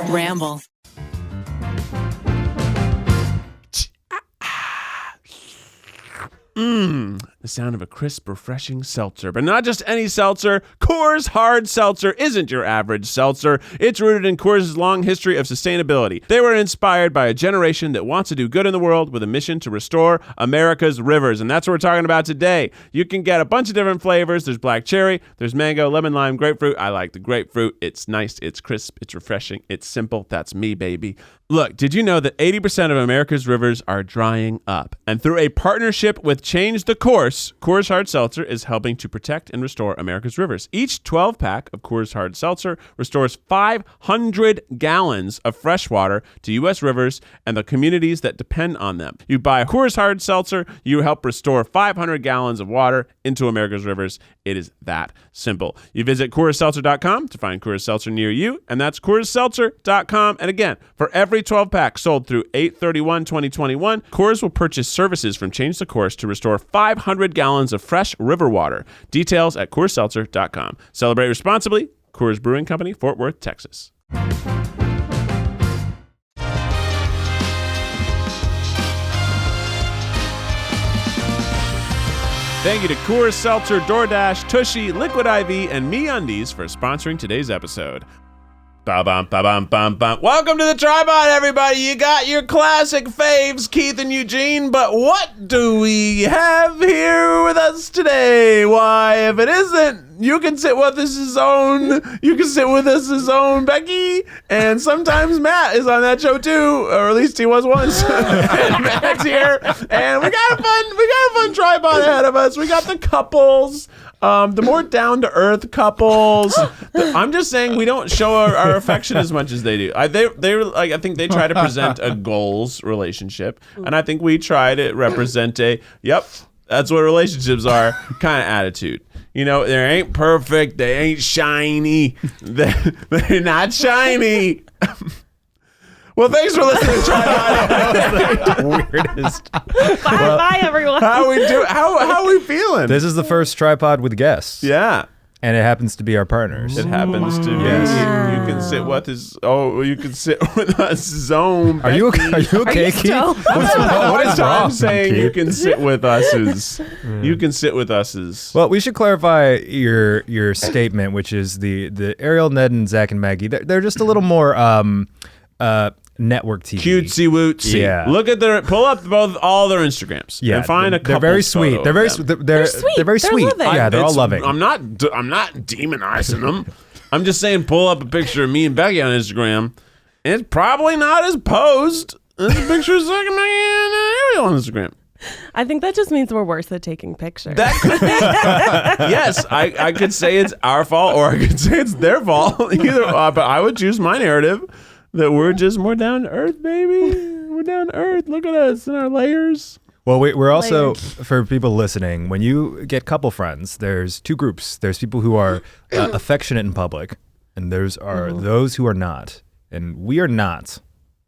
Ramble. The sound of a crisp, refreshing seltzer. But not just any seltzer. Coors Hard Seltzer isn't your average seltzer. It's rooted in Coors' long history of sustainability. They were inspired by a generation that wants to do good in the world with a mission to restore America's rivers. And that's what we're talking about today. You can get a bunch of different flavors. There's black cherry, there's mango, lemon, lime, grapefruit. I like the grapefruit. It's nice, it's crisp, it's refreshing, it's simple. That's me, baby. Look, did you know that 80% of America's rivers are drying up? And through a partnership with Change the Course, Coors Hard Seltzer is helping to protect and restore America's rivers. Each 12-pack of Coors Hard Seltzer restores 500 gallons of fresh water to U.S. rivers and the communities that depend on them. You buy a Coors Hard Seltzer, you help restore 500 gallons of water into America's rivers. It is that simple. You visit CoorsSeltzer.com to find Coors Seltzer near you, and that's CoorsSeltzer.com. And again, for every 12-pack sold through 8/31/2021, Coors will purchase services from Change the Course to restore 500 gallons of fresh river water. Details at CoorsSeltzer.com. Celebrate responsibly. Coors Brewing Company, Fort Worth, Texas. Thank you to Coors Seltzer, Doordash, Tushy, Liquid IV, and MeUndies for sponsoring today's episode. Ba-bum, ba-bum, bum, bum. Welcome to the TryPod, everybody. You got your classic faves, Keith and Eugene, but what do we have here with us today? Why, if it isn't, you can sit with us his own Becky, and sometimes Matt is on that show too, or at least he was once. And Matt's here, and we got a fun TryPod ahead of us. We got the couples. The more down-to-earth couples. I'm just saying we don't show our affection as much as they do. I think they try to present a goals relationship, and I think we try to represent a, yep, that's what relationships are, kind of attitude. You know, they ain't perfect, they ain't shiny, they're not shiny. Well, thanks for listening to TryPod. Weirdest. Bye, everyone. How are we feeling? This is the first TryPod with guests. Yeah. And it happens to be our partners. It happens to be. Yes. You can sit with us. Oh, you can sit with us. Zone. Are you okay, Keith? What is wrong? I'm saying Keith? you can sit with us is. You can sit with us is. Well, we should clarify your statement, which is the Ariel, Ned, and Zach and Maggie. They're just a little more network TV. Cutesy wootsy. Yeah. Look at all all their Instagrams. Yeah. And find a couple. They're very sweet. They're very sweet. They're very sweet. loving. Yeah, they're all loving. I'm not demonizing them. I'm just saying, pull up a picture of me and Becky on Instagram. It's probably not as posed as a picture of Zach and Maggie and Ariel on Instagram. I think that just means we're worse at taking pictures. That could be. Yes, I could say it's our fault, or I could say it's their fault. Either, but I would choose my narrative that we're just more down to earth, baby. We're down to earth. Look at us in our layers. Well, we're also, for people listening, when you get couple friends, there's two groups. There's people who are affectionate in public, and there's those who are not. And we are not.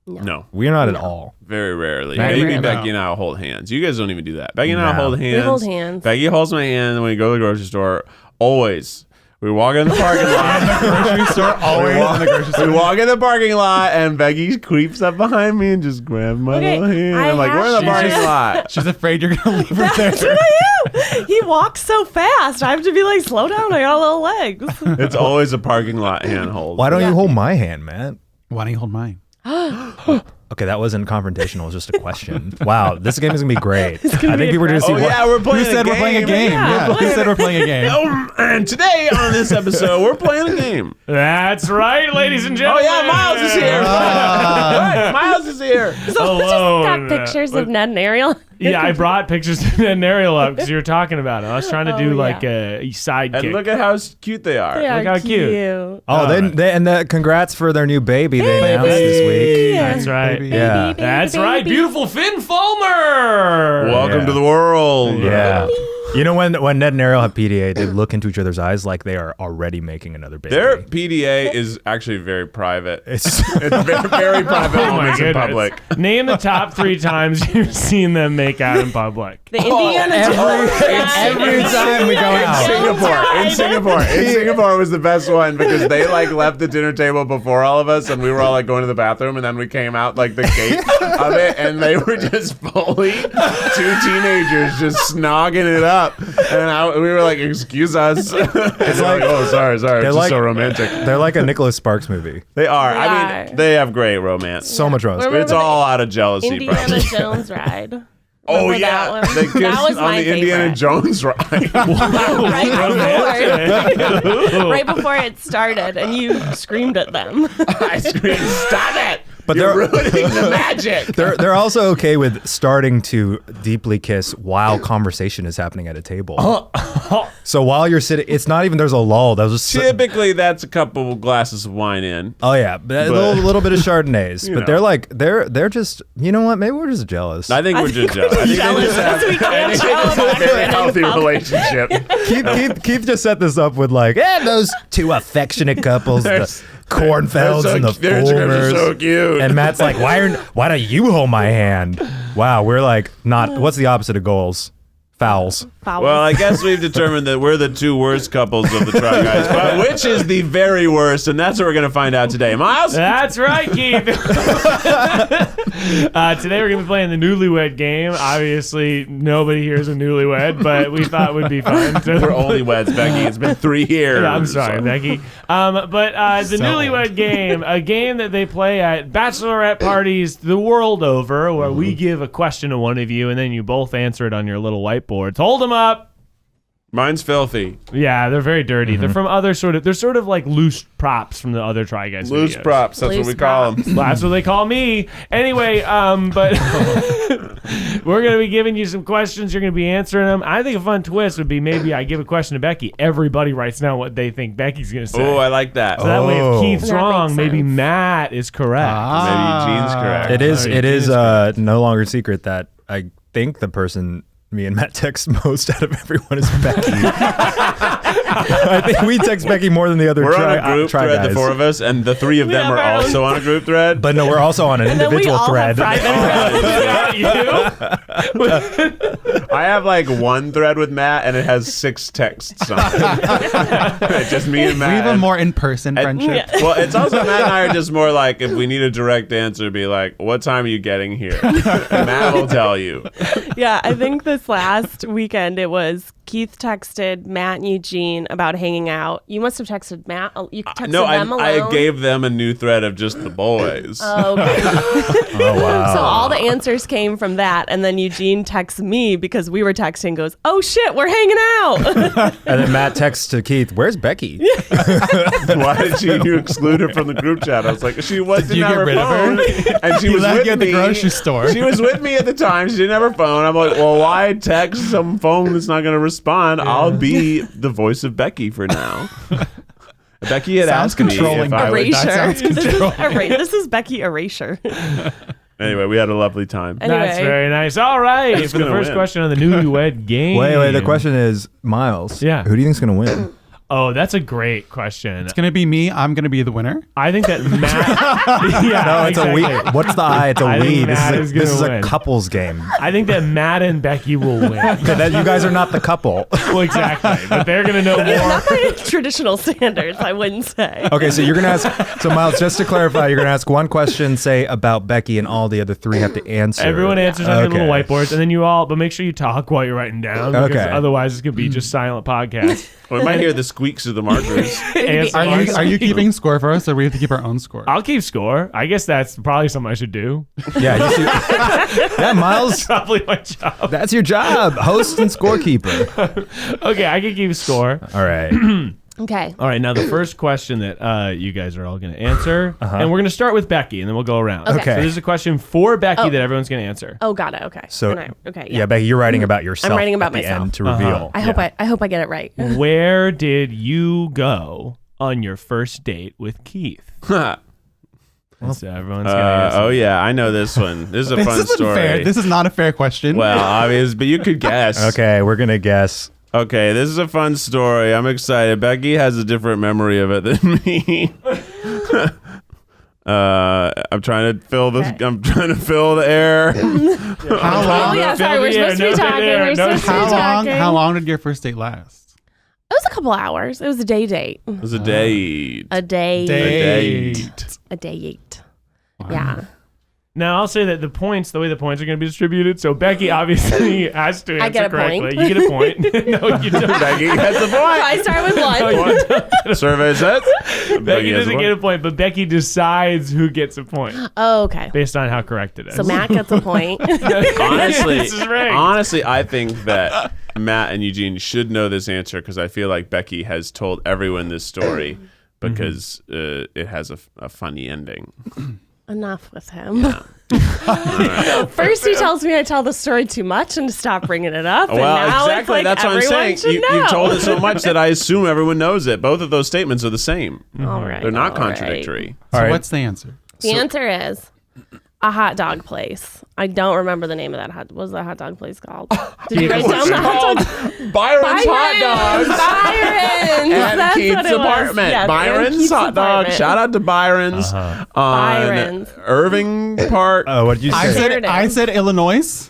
No. We are not at all. Very rarely. Very Maybe rarely. Becky and I will hold hands. You guys don't even do that. Becky and I No. hold hands. We hold hands. Becky holds my hand when we go to the grocery store. Always. We walk in the parking lot. Grocery store, always in the grocery store. We walk in the parking lot, and Becky creeps up behind me and just grabs my little hand. I'm like, we're in the parking lot. She's afraid you're going to leave her That's there. what I am. He walks so fast. I have to be like, slow down. I got little legs. It's always a parking lot handhold. Why don't you hold my hand, Matt? Why don't you hold mine? Okay, that wasn't confrontational. It was just a question. Wow, this game is going to be great. I think be people are going to see Oh, yeah, we're playing Who said a we're playing a game? game? Yeah. Who said we're playing a game? And today on this episode, we're playing a game. That's right, ladies and Oh, gentlemen. yeah, Miles is here. Right, Miles is here. So just Hello. got pictures of Ned and Ariel. Yeah, I brought pictures of Ned and Ariel up because you were talking about it. I was trying to do Oh, like yeah. a sidekick. And look at how cute they are. They are Look how cute. cute. Oh, congrats for their new baby they announced this week. That's right. Baby. Yeah. Baby, That's baby. right. Beautiful Finn Fulmer. Welcome to the world. Yeah. You know, when Ned and Ariel have PDA, they look into each other's eyes like they are already making another baby. Their PDA is actually very private. It's Very, very private Oh my moments in goodness. public. Name the top 3 times you've seen them make out in public. The Indiana Jones ride. every time we go out. Singapore was the best one because they like left the dinner table before all of us, and we were all like going to the bathroom, and then we came out like the gate of it, and they were just fully 2 teenagers just snogging it up, and we were like, "Excuse us." It's like- "Oh, sorry, it's They're just like- so romantic." They're like a Nicholas Sparks movie. They are. They I are. mean, they have great romance. So much romance. Remember It's all out of jealousy, Indiana probably. Jones ride. Oh Remember yeah, that one? the kiss That was on my the Indiana favorite. Jones ride. Right before it started, and you screamed at them. I screamed, "Stop it! But You're they're- ruining the magic." They're also okay with starting to deeply kiss while conversation is happening at a table. So while you're sitting, it's not even there's a lull. They'll just Typically, that's a couple glasses of wine in. oh yeah, a little bit of Chardonnays. You But know. they're like they're just you know what? Maybe we're just jealous. I think we're just jealous. I think they just have, We can't I think tell it's a them very in healthy public. relationship. Keith just set this up with like, those 2 affectionate couples, the cornfields and the They're Fulmers. so cute. And Matt's like, why don't you hold my hand? Wow, we're like not. What's the opposite of goals? Fouls. Well, I guess we've determined that we're the 2 worst couples of the Try Guys, but which is the very worst, and that's what we're going to find out today. Miles? That's right, Keith. Today we're going to be playing the Newlywed game. Obviously, nobody here is a newlywed, but we thought it would be fun. We're only weds, Becky. It's been 3 years. Yeah, I'm sorry, Becky. But the Newlywed game, a game that they play at bachelorette parties the world over, where we give a question to one of you, and then you both answer it on your little whiteboards. Hold them up. Mine's filthy. Yeah, they're very dirty. They're from other they're sort of like loose props from the other Try Guys Loose videos. props. That's what Loose we call them. That's what they call me. Anyway, but we're going to be giving you some questions. You're going to be answering them. I think a fun twist would be maybe I give a question to Becky. Everybody writes down what they think Becky's going to say. Oh, I like that. So that way, if Oh. Keith's That wrong, makes maybe sense. Matt is correct. Maybe Gene's correct. It is. Sorry, It is Jesus no longer a secret that I think the person me and Matt text most out of everyone is Becky. I think we text Becky more than the other We're Try on a group Try thread, Guys. the 4 of us, and the 3 of We them have are our own- also on a group thread. But no, we're also on an And then we individual all thread. have private You? I have like 1 thread with Matt, and it has 6 texts on it. It's just me and Matt. We have a more in-person friendship. Yeah. Well, it's also Matt and I are just more like, if we need a direct answer, be like, "What time are you getting here?" And Matt will tell you. Yeah, I think this last weekend it was Keith texted Matt and Eugene about hanging out. You must have texted Matt. You texted No, them alone. I gave them a new thread of just the boys. Oh, okay. Oh wow! So all the answers came from that, and then Eugene texts me because we were texting. Goes, "Oh shit, we're hanging out." And then Matt texts to Keith, "Where's Becky?" Why did you exclude her from the group chat? I was like, she wasn't you on get her rid of her? phone, and she You was left with you at the me grocery store. She was with me at the time. She didn't have her phone. I'm like, well, why text some phone that's not going to respond? I'll be the voice of Becky for now. Becky had Sounds asked me controlling. if I would. Erasure. That sounds This is Becky Erasure. Anyway, we had a lovely time. Anyway. That's very nice. All right. Who's For the gonna first win? question on the Newlywed game. Wait. The question is, Miles. Yeah. Who do you think's gonna win? Oh, that's a great question. It's going to be me. I'm going to be the winner. I think that Matt. Yeah, No, it's exactly. a we. What's the I? It's a I think we. Matt This is is gonna a win. couples game. I think that Matt and Becky will win. That you guys are not the couple. Well, exactly. But they're going to know more. Not by traditional standards, I wouldn't say. Okay, so you're gonna ask. So Miles, just to clarify, you're gonna ask one question, say about Becky, and all the other 3 have to answer. Everyone answers on their Okay. little whiteboards, and then you all, but make sure you talk while you're writing down. Because Okay. otherwise, it's going to be just silent podcast. We might hear the squeaks of the markers. ASMR. Are you keeping score for us, or we have to keep our own score? I'll keep score. I guess that's probably something I should do. Yeah, you should. Yeah, Miles, Probably my job. that's your job, host and scorekeeper. Okay, I can keep score. All right. Okay. All right, now the first question that you guys are all going to answer, and we're going to start with Becky, and then we'll go around. Okay. So this is a question for Becky Oh. that everyone's going to answer. Oh, got it. Okay. So, okay. yeah, Becky, you're writing about yourself. writing about at the myself. end to reveal. I hope I get it right. Where did you go on your first date with Keith? So everyone's gonna answer. Oh yeah, I know this one. This is a This fun isn't story. fair. This is not a fair question. Well, obvious, but you could guess. Okay, we're gonna guess. Okay, this is a fun story. I'm excited. Becky has a different memory of it than me. I'm trying to fill this. Okay. I'm trying to fill the air. How long? Oh yeah, sorry. We're supposed to be talking. We're supposed to be How long? talking. How long did your first date last? It was a couple hours. It was a day date. It was a date. A day. Date. A date. Yeah. Now I'll say that the way the points are going to be distributed. So Becky obviously has to I answer get a correctly. point. You get a point. No, you don't. Becky has the So I start with one. No, Survey says. Becky has doesn't get a point, but Becky decides who gets a point Oh, okay. based on how correct it is. So Matt gets a point. Honestly, This is right. honestly, I think that Matt and Eugene should know this answer because I feel like Becky has told everyone this story because it has a funny ending. Enough with him. First he tells me I tell the story too much and to stop bringing it up. And Well, now exactly. It's like That's what I'm everyone saying. should You know. told it so much that I assume everyone knows it. Both of those statements are the same. All right. They're not all right. contradictory. So All right. what's the answer? The answer is a hot dog place. I don't remember the name of that what was that hot dog place called? Did you write down the hot dog? Byron's Hot Dogs. Byron's. And That's Keith's what it was. apartment. Yes, and Byron's Keith's Hot Dog. apartment. Shout out to Byron's on Byron's. Irving Park. Oh, what did you say? I said Illinois,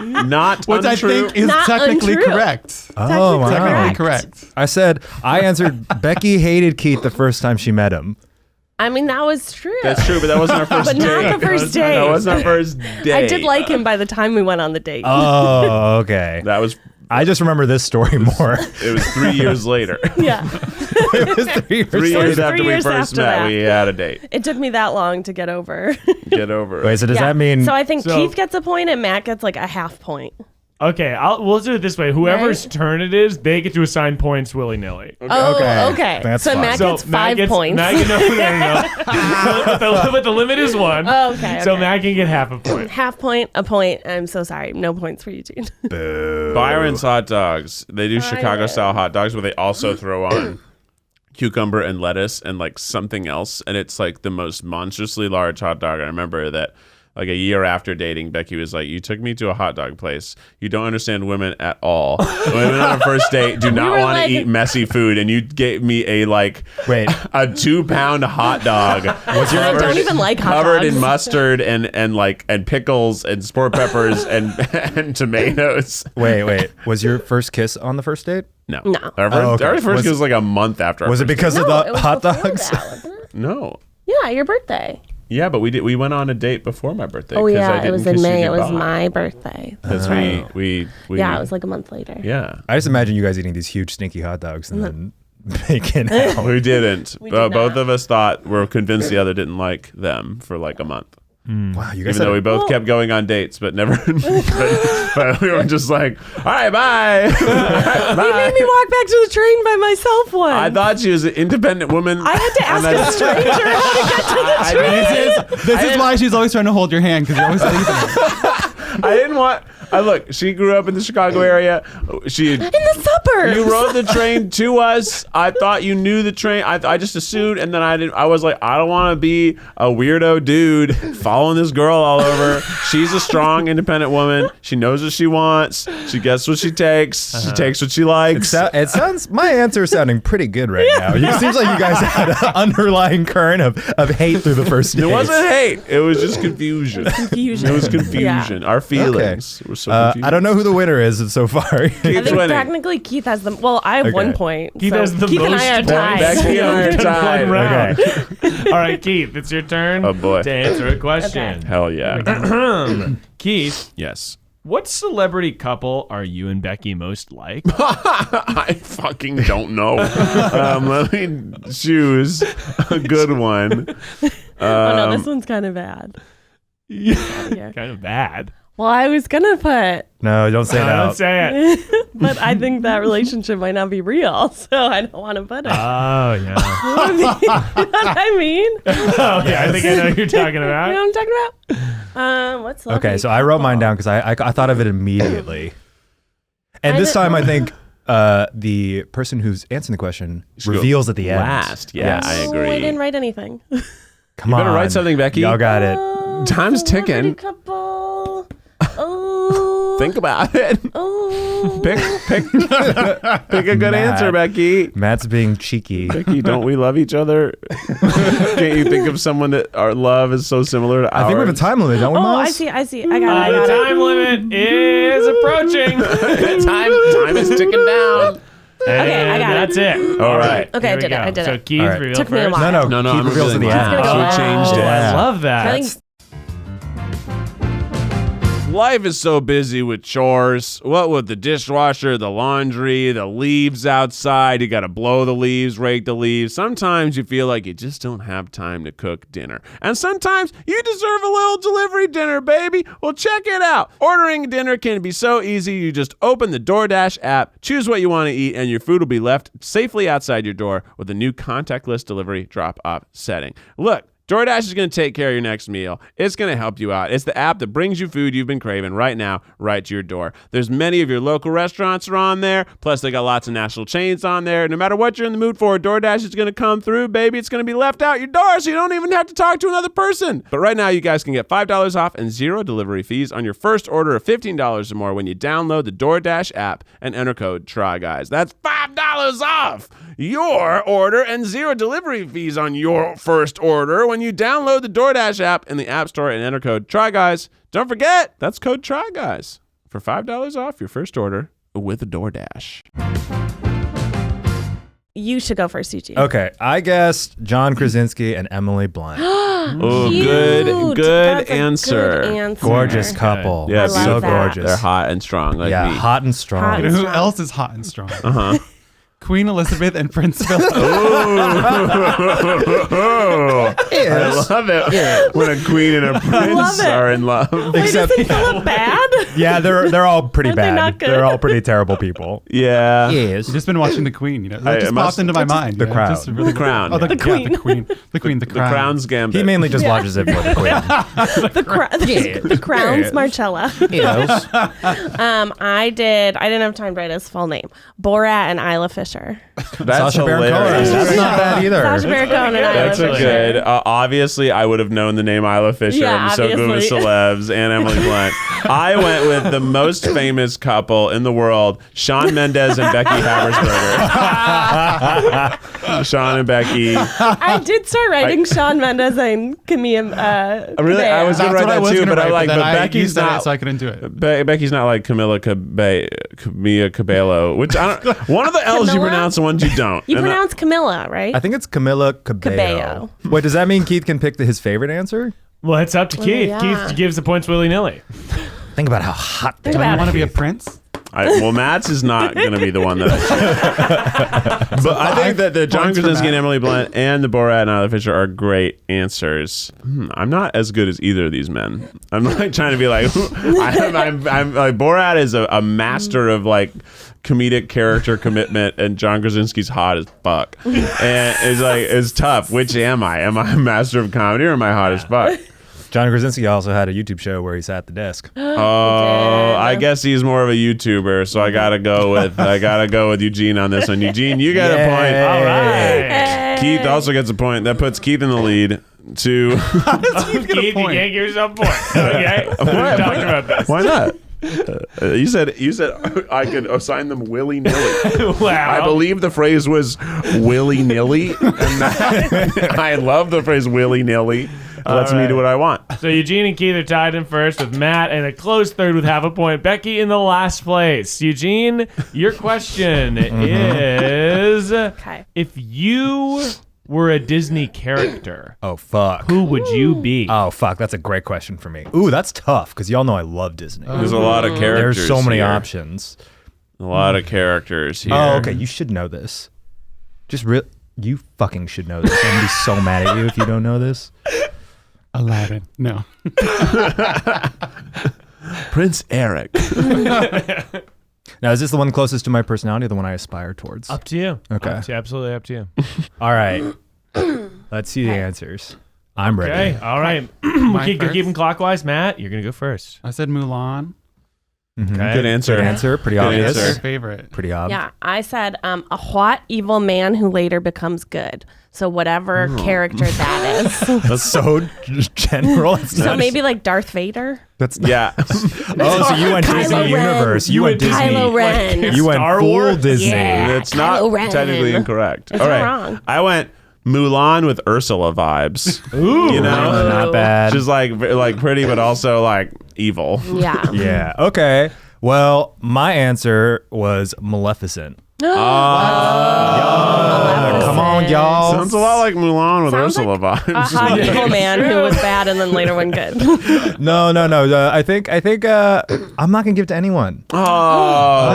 Not which untrue. I think is Not technically untrue. correct. Oh, wow. Technically Correct. correct. I said I answered. Becky hated Keith the first time she met him. I mean, that was true. That's true, but that wasn't our first But date. not the first date. That wasn't our first date. I did like him by the time we went on the date. Oh, okay. That was. I just remember this story more. It was 3 years later. Yeah. It was 3 years 3 later. years 3 after we years first after met, that. we had a date. It took me that long to get over. Get over it. Wait, so does Yeah. that mean? So I think So- Keith gets a point and Matt gets like a half point. Okay, we'll do it this way. Whoever's Right. turn it is, they get to assign points willy-nilly. Oh, Okay. okay. That's so fine. Matt gets five points. Matt, no. But the limit is one. Oh, okay, So okay. Matt can get half a point. Half point, a point. I'm so sorry. No points for Eugene. Byron's Hot Dogs. They do Chicago Byron. style hot dogs where they also throw on cucumber and lettuce and like something else. And it's like the most monstrously large hot dog. I remember that like a year after dating, Becky was like, "You took me to a hot dog place. You don't understand women at all. Women on a first date do not were want like- to eat messy food." And you gave me a Wait. a 2-pound hot dog. I don't even like hot covered dogs. in mustard and pickles and sport peppers and tomatoes. Wait. Was your first kiss on the first date? No. No. Our Oh, okay. first Was- kiss was like a month after. our Was it first because of No, the it was hot before dogs? that, wasn't it? date. No. Yeah, your birthday. Yeah, but we went on a date before my birthday. Oh 'cause I yeah, it didn't was in kiss you May. It was goodbye. my birthday. Because we Yeah, it was like a month later. yeah. I just imagine you guys eating these huge stinky hot dogs and then making out. We didn't. We did Both not. of us we're convinced the other didn't like them for like a month. Wow, you guys Even though we had both kept going on dates, but never. but we were just like, all right, bye. He made me walk back to the train by myself once. I thought she was an independent woman. I had to ask and a stranger how to get to the train. This is why she's always trying to hold your hand because you're always leaving it. I didn't want. Look, she grew up in the Chicago area. She. In the suburbs. You rode the train to us. I thought you knew the train. I just assumed, and then I didn't. I was like, I don't want to be a weirdo dude following this girl all over. She's a strong, independent woman. She knows what she wants. She gets what she takes. She takes what she likes. it sounds. My answer is sounding pretty good right now. It seems like you guys had an underlying current of hate through the first date. It wasn't hate. It was just confusion. Confusion. It was confusion. Our feelings were so confused. I don't know who the winner is so far. I Keith's think winning. technically Keith has the. Well, I have Okay. 1 point. Keith so has the Keith and most I are points. tied. Becky and I are One tied. round. Okay. All right, Keith, it's your turn. Oh, boy. To answer a question. Hell yeah. Keith, Yes. what celebrity couple are you and Becky most like? I fucking don't know. Let me choose a good one. Oh no, this one's kind of bad. Yeah. Kind of bad. Well, I was gonna put, No, don't say Don't that. say it. but I think that relationship might not be real, so I don't want to put it. Oh, yeah. You know what I mean? You know Oh, yeah, I think I know what you're talking about. what I'm talking about? What's Okay, so I wrote mine down because I thought of it immediately. And this time I think the person who's answering the question Should go reveals at the end. Last. Yeah, I Oh, agree. I didn't write anything. Come You on. better write something, Becky. Y'all got it. Time's ticking. Couple. Oh. Think about it. Oh. Pick a good Matt. answer, Becky. Matt's being cheeky. Becky, don't we love each other? Can't you think of someone that our love is so similar to ours? I think we have a time limit, don't we, Oh, Miles? I see. I got The it. time limit is approaching. time is ticking down. And I got it. that's it. All right. Okay, Here I did we it. go. I did so it. Keith, All right. reveal Took me a first. while. No, No, Keith I'm reveals to the revealing end. mine. We changed it. I love that. I think Life is so busy with chores. What with the dishwasher, the laundry, the leaves outside. You got to blow the leaves, rake the leaves. Sometimes you feel like you just don't have time to cook dinner. And sometimes you deserve a little delivery dinner, baby. Well, check it out. Ordering dinner can be so easy. You just open the Doordash app, choose what you want to eat, and your food will be left safely outside your door with a new contactless delivery drop-off setting. Look, DoorDash is going to take care of your next meal. It's going to help you out. It's the app that brings you food you've been craving right now, right to your door. There's many of your local restaurants are on there. Plus, they got lots of national chains on there. No matter what you're in the mood for, DoorDash is going to come through, baby. It's going to be left out your door, so you don't even have to talk to another person. But right now, you guys can get $5 off and 0 delivery fees on your first order of $15 or more when you download the DoorDash app and enter code TRYGUYS. That's $5 off your order and 0 delivery fees on your first order when you download the DoorDash app in the App Store and enter code TRYGUYS. Don't forget, that's code TRYGUYS for $5 off your first order with a DoorDash. you should go first, Eugene. Okay, I guessed John Krasinski and Emily Blunt. Oh, Cute. good That's a answer. good answer. Gorgeous couple. Yeah, I love so that. gorgeous. They're hot and strong like yeah, me. hot and strong. Hot You and know who strong. else is hot and strong? Uh-huh. Queen Elizabeth and Prince Philip. I love it when a queen and a prince love it. are in love. Wait, Except- isn't Philip bad? Yeah, they're all pretty Aren't they bad. not good? They're all pretty terrible people. Yeah. Yes. I've just been watching The Queen. You know, that I just must- popped into my mind. The you know, Crown. just really The Crown. Oh, the The Queen. Yeah, the Queen. The Queen. The The Crown. Crown's Gambit. He mainly just watches it for the queen. the Crown's Yes. Marcella. Yes. I didn't have time to write his full name. Borat and Isla Fisher. That's Sacha Baron Cohen. hilarious. That's not bad either. Sacha Baron Cohen and Isla That's a Fisher. good. Obviously, I would have known the name Isla Fisher. Yeah, I'm so good with obviously. celebs and Emily Blunt. I went with the most famous couple in the world, Shawn Mendes and Becky Habersberger. Shawn and Becky. I did start writing Shawn Mendes and Camille. Really, I was That's gonna what I write was that too, gonna but I'm write, like, then but you Becky's said it, not. so I couldn't do it. Becky's not like Camilla Cabello, which I don't. One of the L's you Camilla? pronounce, and ones you don't. You And pronounce Camilla, right? I think it's Camila Cabello. Wait, does that mean Keith can pick his favorite answer? Well, it's up to Keith. yeah. Keith gives the points willy-nilly. Think about how hot they Think are. Do you about want it. to be a prince? well, Matt's is not going to be the one that I choose. But I think that the John points for Krasinski and Matt. Emily Blunt and the Borat and Isla Fisher are great answers. I'm not as good as either of these men. I'm like trying to be like, I'm like Borat is a master of like comedic character commitment, and John Krasinski's hot as fuck. And it's tough. Which am I? Am I a master of comedy or am I hot as fuck? John Krasinski also had a YouTube show where he sat at the desk. Oh, I guess he's more of a YouTuber, so I gotta go with Eugene on this one. Eugene, you got a point. Yay. All right. Hey. Keith also gets a point. That puts Keith in the lead. To Keith, you can't give yourself a point. Okay? We talked about this. why not? You said I could assign them willy nilly. Wow. I believe the phrase was willy nilly, and I love the phrase willy nilly. Lets me do what I want. So Eugene and Keith are tied in first with Matt and a close third with half a point. Becky in the last place. Eugene, your question is, Okay. if you were a Disney character, Oh, fuck. who would you be? Oh, fuck. That's a great question for me. Ooh, that's tough because y'all know I love Disney. There's a lot of characters. There's so many here. options. A lot of characters here. Oh, okay. You should know this. You fucking should know this. I'm going to be so mad at you if you don't know this. Aladdin. No. Prince Eric. Now, is this the one closest to my personality or the one I aspire towards? Up to you. Okay. Absolutely up to you. All right. Let's see the answers. I'm ready. Okay. All right. My Keep first? them clockwise. Matt, you're going to go first. I said Mulan. Mhm. Okay. Good answer. Good answer. Pretty Good obvious. answer. That's your favorite. Pretty obvious. Yeah, I said a hot, evil man who later becomes good. So whatever character that is. That's so general. So maybe like Darth Vader. That's Yeah. Oh, so you went Kylo Disney Ren. Universe. You went Disney. Kylo Ren. You went Star full Wars? Disney. Yeah. It's not Kylo Ren. technically incorrect. It's All not right. wrong. I went Mulan with Ursula vibes. Ooh. You know? Not bad. She's like pretty, but also like evil. Yeah. Yeah. Okay. Well, my answer was Maleficent. Oh, Come on, y'all. Sounds a lot like Mulan with Sounds Ursula like a vibes. hot evil man who was bad and then later went good. No. I think I'm not gonna give it to anyone. Oh,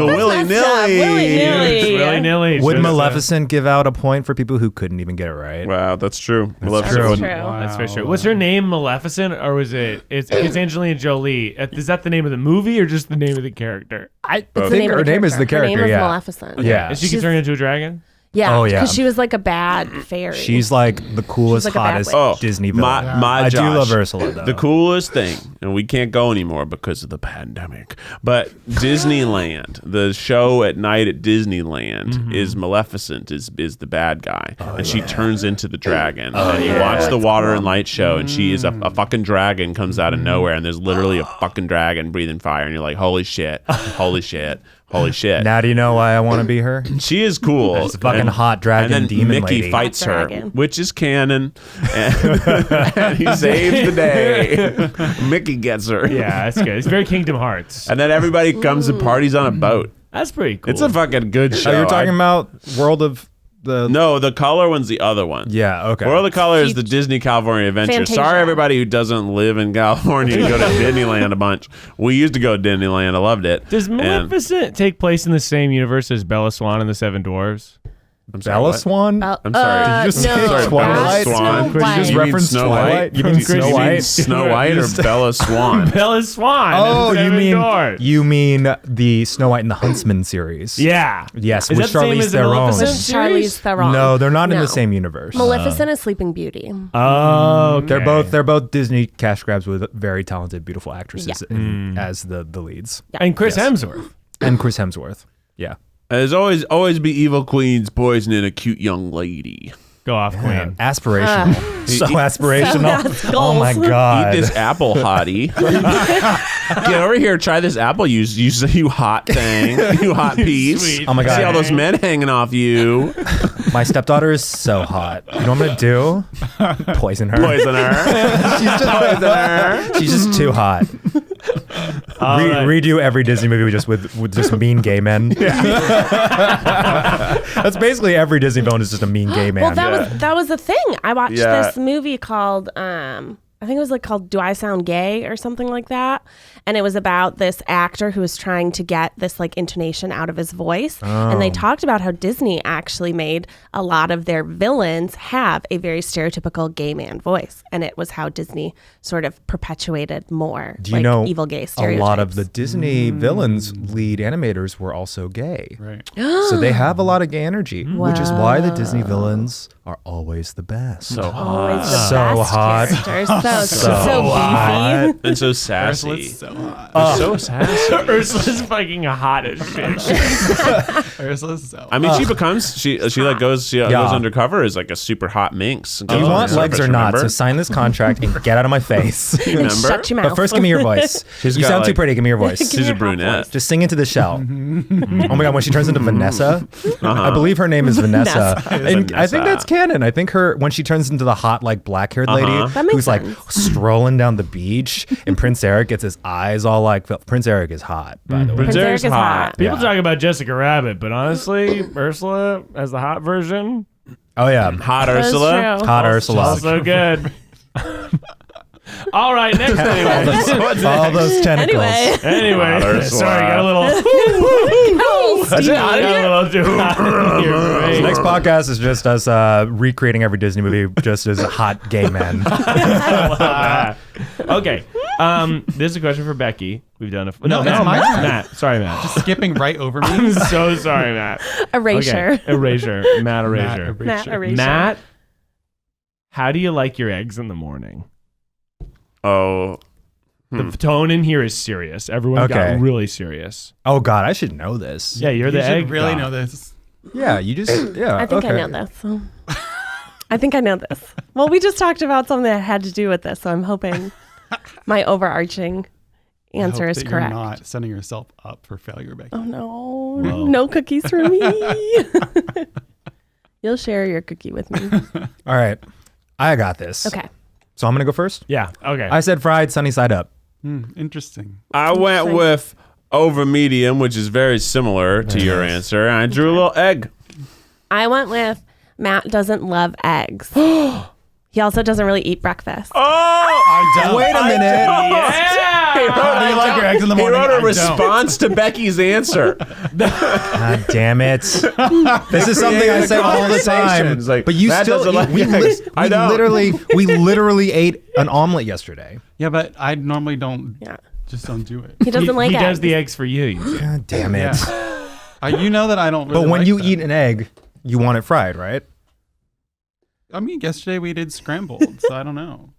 willy nilly. Willy-nilly. Really nilly. Would Should've Maleficent give out a point for people who couldn't even get it right? Wow, that's true. true. Maleficent That's wouldn't- true. That's very true. Was her name Maleficent, or was it's Angelina Jolie? Is that the name of the movie or just the name of the character? I It's the think name of her the name is the character. character. Her name is Yeah. Maleficent. Yeah. And she can turn into a dragon? Yeah. Oh, yeah. Because she was like a bad fairy. She's like the coolest, like a bad hottest witch. Oh, Disney villain. my I do Josh, love Ursula though. The coolest thing, and we can't go anymore because of the pandemic, but Disneyland, the show at night at Disneyland is Maleficent is the bad guy, and she turns into the dragon. And you watch the water and light show, and she is a fucking dragon comes out of nowhere, and there's literally a fucking dragon breathing fire, and you're like, holy shit, holy shit. Holy shit. Now do you know why I want to be her? She is cool. She's a fucking hot dragon and then demon Mickey lady. fights Hot her, dragon. which is canon. And he saves the day. Mickey gets her. Yeah, that's good. It's very Kingdom Hearts. And then everybody comes and parties on a boat. That's pretty cool. It's a fucking good show. Oh, you're talking about World of the... No, the color one's the other one. Yeah, okay. World of Color is the Disney California Adventure. Fantasia. Sorry, everybody who doesn't live in California and go to Disneyland a bunch. We used to go to Disneyland. I loved it. Does And- Maleficent take place in the same universe as Bella Swan and the Seven Dwarves? I'm sorry, Bella what? Swan? I'm sorry. Did you just say Sorry, Twilight? Bella Swan. Snow White. Just You mean reference Snow Twilight? White? You mean Snow You mean White? Snow White or Bella Swan? Bella Swan. Oh, and the you Seven mean Dwarves. you mean the Snow White and the Huntsman series? Yeah. Yes, Is with that the same Charlize as the Theron. Maleficent With Charlize series? Theron. No, they're not in No. the same universe. Maleficent is Sleeping Beauty. Oh, okay. They're both Disney cash grabs with very talented, beautiful actresses as the leads. And Chris Hemsworth. And Chris Hemsworth. Yeah. There's always be evil queens poisoning a cute young lady. Go off, Queen. Aspirational. So aspirational. So Oh my goals. God. Eat this apple, hottie. Get over here. Try this apple, you hot thing. You hot piece. Sweet. Oh my God. See all those men hanging off you. My stepdaughter is so hot. You know what I'm going to do? Poison her. Poison her. She's just Poison her. She's just too hot. right. Redo every Disney movie with just mean gay men. That's basically every Disney villain is just a mean gay man. Well, that was the thing. I watched Yeah. this movie called I think it was like called Do I Sound Gay or something like that. And it was about this actor who was trying to get this like intonation out of his voice. And they talked about how Disney actually made a lot of their villains have a very stereotypical gay man voice. And it was how Disney sort of perpetuated more Do you like know evil gay a stereotypes. lot of the Disney villains lead animators were also gay. Right. So they have a lot of gay energy, which is why the Disney villains are always the best. So Always the So best hot. characters. So hot. beefy. and so sassy. Ursula's so hot. They're so sassy. Ursula's fucking hot as shit. Ursula's so hot. I mean, she becomes she like goes undercover as like a super hot minx. Do you want legs or not? So sign this contract and get out of my face. Remember? Shut your mouth. But first, give me your voice. You got, sound too like- pretty. Give me your voice. She's a brunette. Just sing into the shell. Oh my God, when she turns into Vanessa, I believe her name is Vanessa. And I think that's canon. I think when she turns into the hot, like black-haired lady That makes who's like sense. strolling down the beach, and Prince Eric gets his eyes all like, Prince Eric is hot, by the way. Prince Eric is hot. People Yeah. talk about Jessica Rabbit, but honestly, Ursula as the hot version, Oh yeah, Hot That is Ursula. true. hot Ursula. also good. All right, next anyway. All those tentacles. Anyway. Hot Ursula. Sorry, got a little. That's it. got a little too hot in here. The next podcast is just us recreating every Disney movie just as hot gay men. Okay. This is a question for Becky. We've done a No, it's my turn. Matt. Sorry, Matt. Skipping right over me. I'm so sorry, Matt. Erasure. Okay. Erasure. Matt Erasure. Matt Erasure. Matt, how do you like your eggs in the morning? Oh, The tone in here is serious. Everyone Okay. got really serious. Oh God, I should know this. Yeah, you're You the should egg really god. know this. Yeah, you just I think I know this. I think I know this. Well, we just talked about something that had to do with this, so I'm hoping my overarching answer is correct. You're not setting yourself up for failure, Becky. Oh no, no cookies for me. You'll share your cookie with me. All right, I got this. Okay. So I'm gonna go first. Yeah. Okay. I said fried, sunny side up. Interesting. I went with over medium, which is very similar to your answer. I drew a little egg. I went with Matt doesn't love eggs. He also doesn't really eat breakfast. Oh, I don't. Wait a minute. yeah. How do you like your eggs in the morning? He wrote a I don't. response to Becky's answer. God damn it! This is something I say all the time. It's like, but you Matt still doesn't like we eggs. I know. literally ate an omelet yesterday. Yeah, but I normally don't. Yeah. Just don't do it. He doesn't like He eggs. does the eggs for you. You see. God damn it! Yeah. You know that I don't. Really But when like you them. eat an egg, you want it fried, right? I mean, yesterday we did scrambled, so I don't know.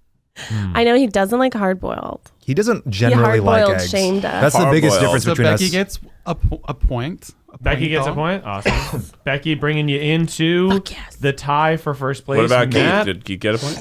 I know he doesn't like hard boiled. He doesn't generally like hard-boiled eggs. shamed us. That's the biggest Hard-boiled. difference So between Becky us. gets a point. Becky gets a though. point. Awesome. Becky bringing you into Fuck yes. the tie for first place. What about Matt? Keith? Did Keith get a point?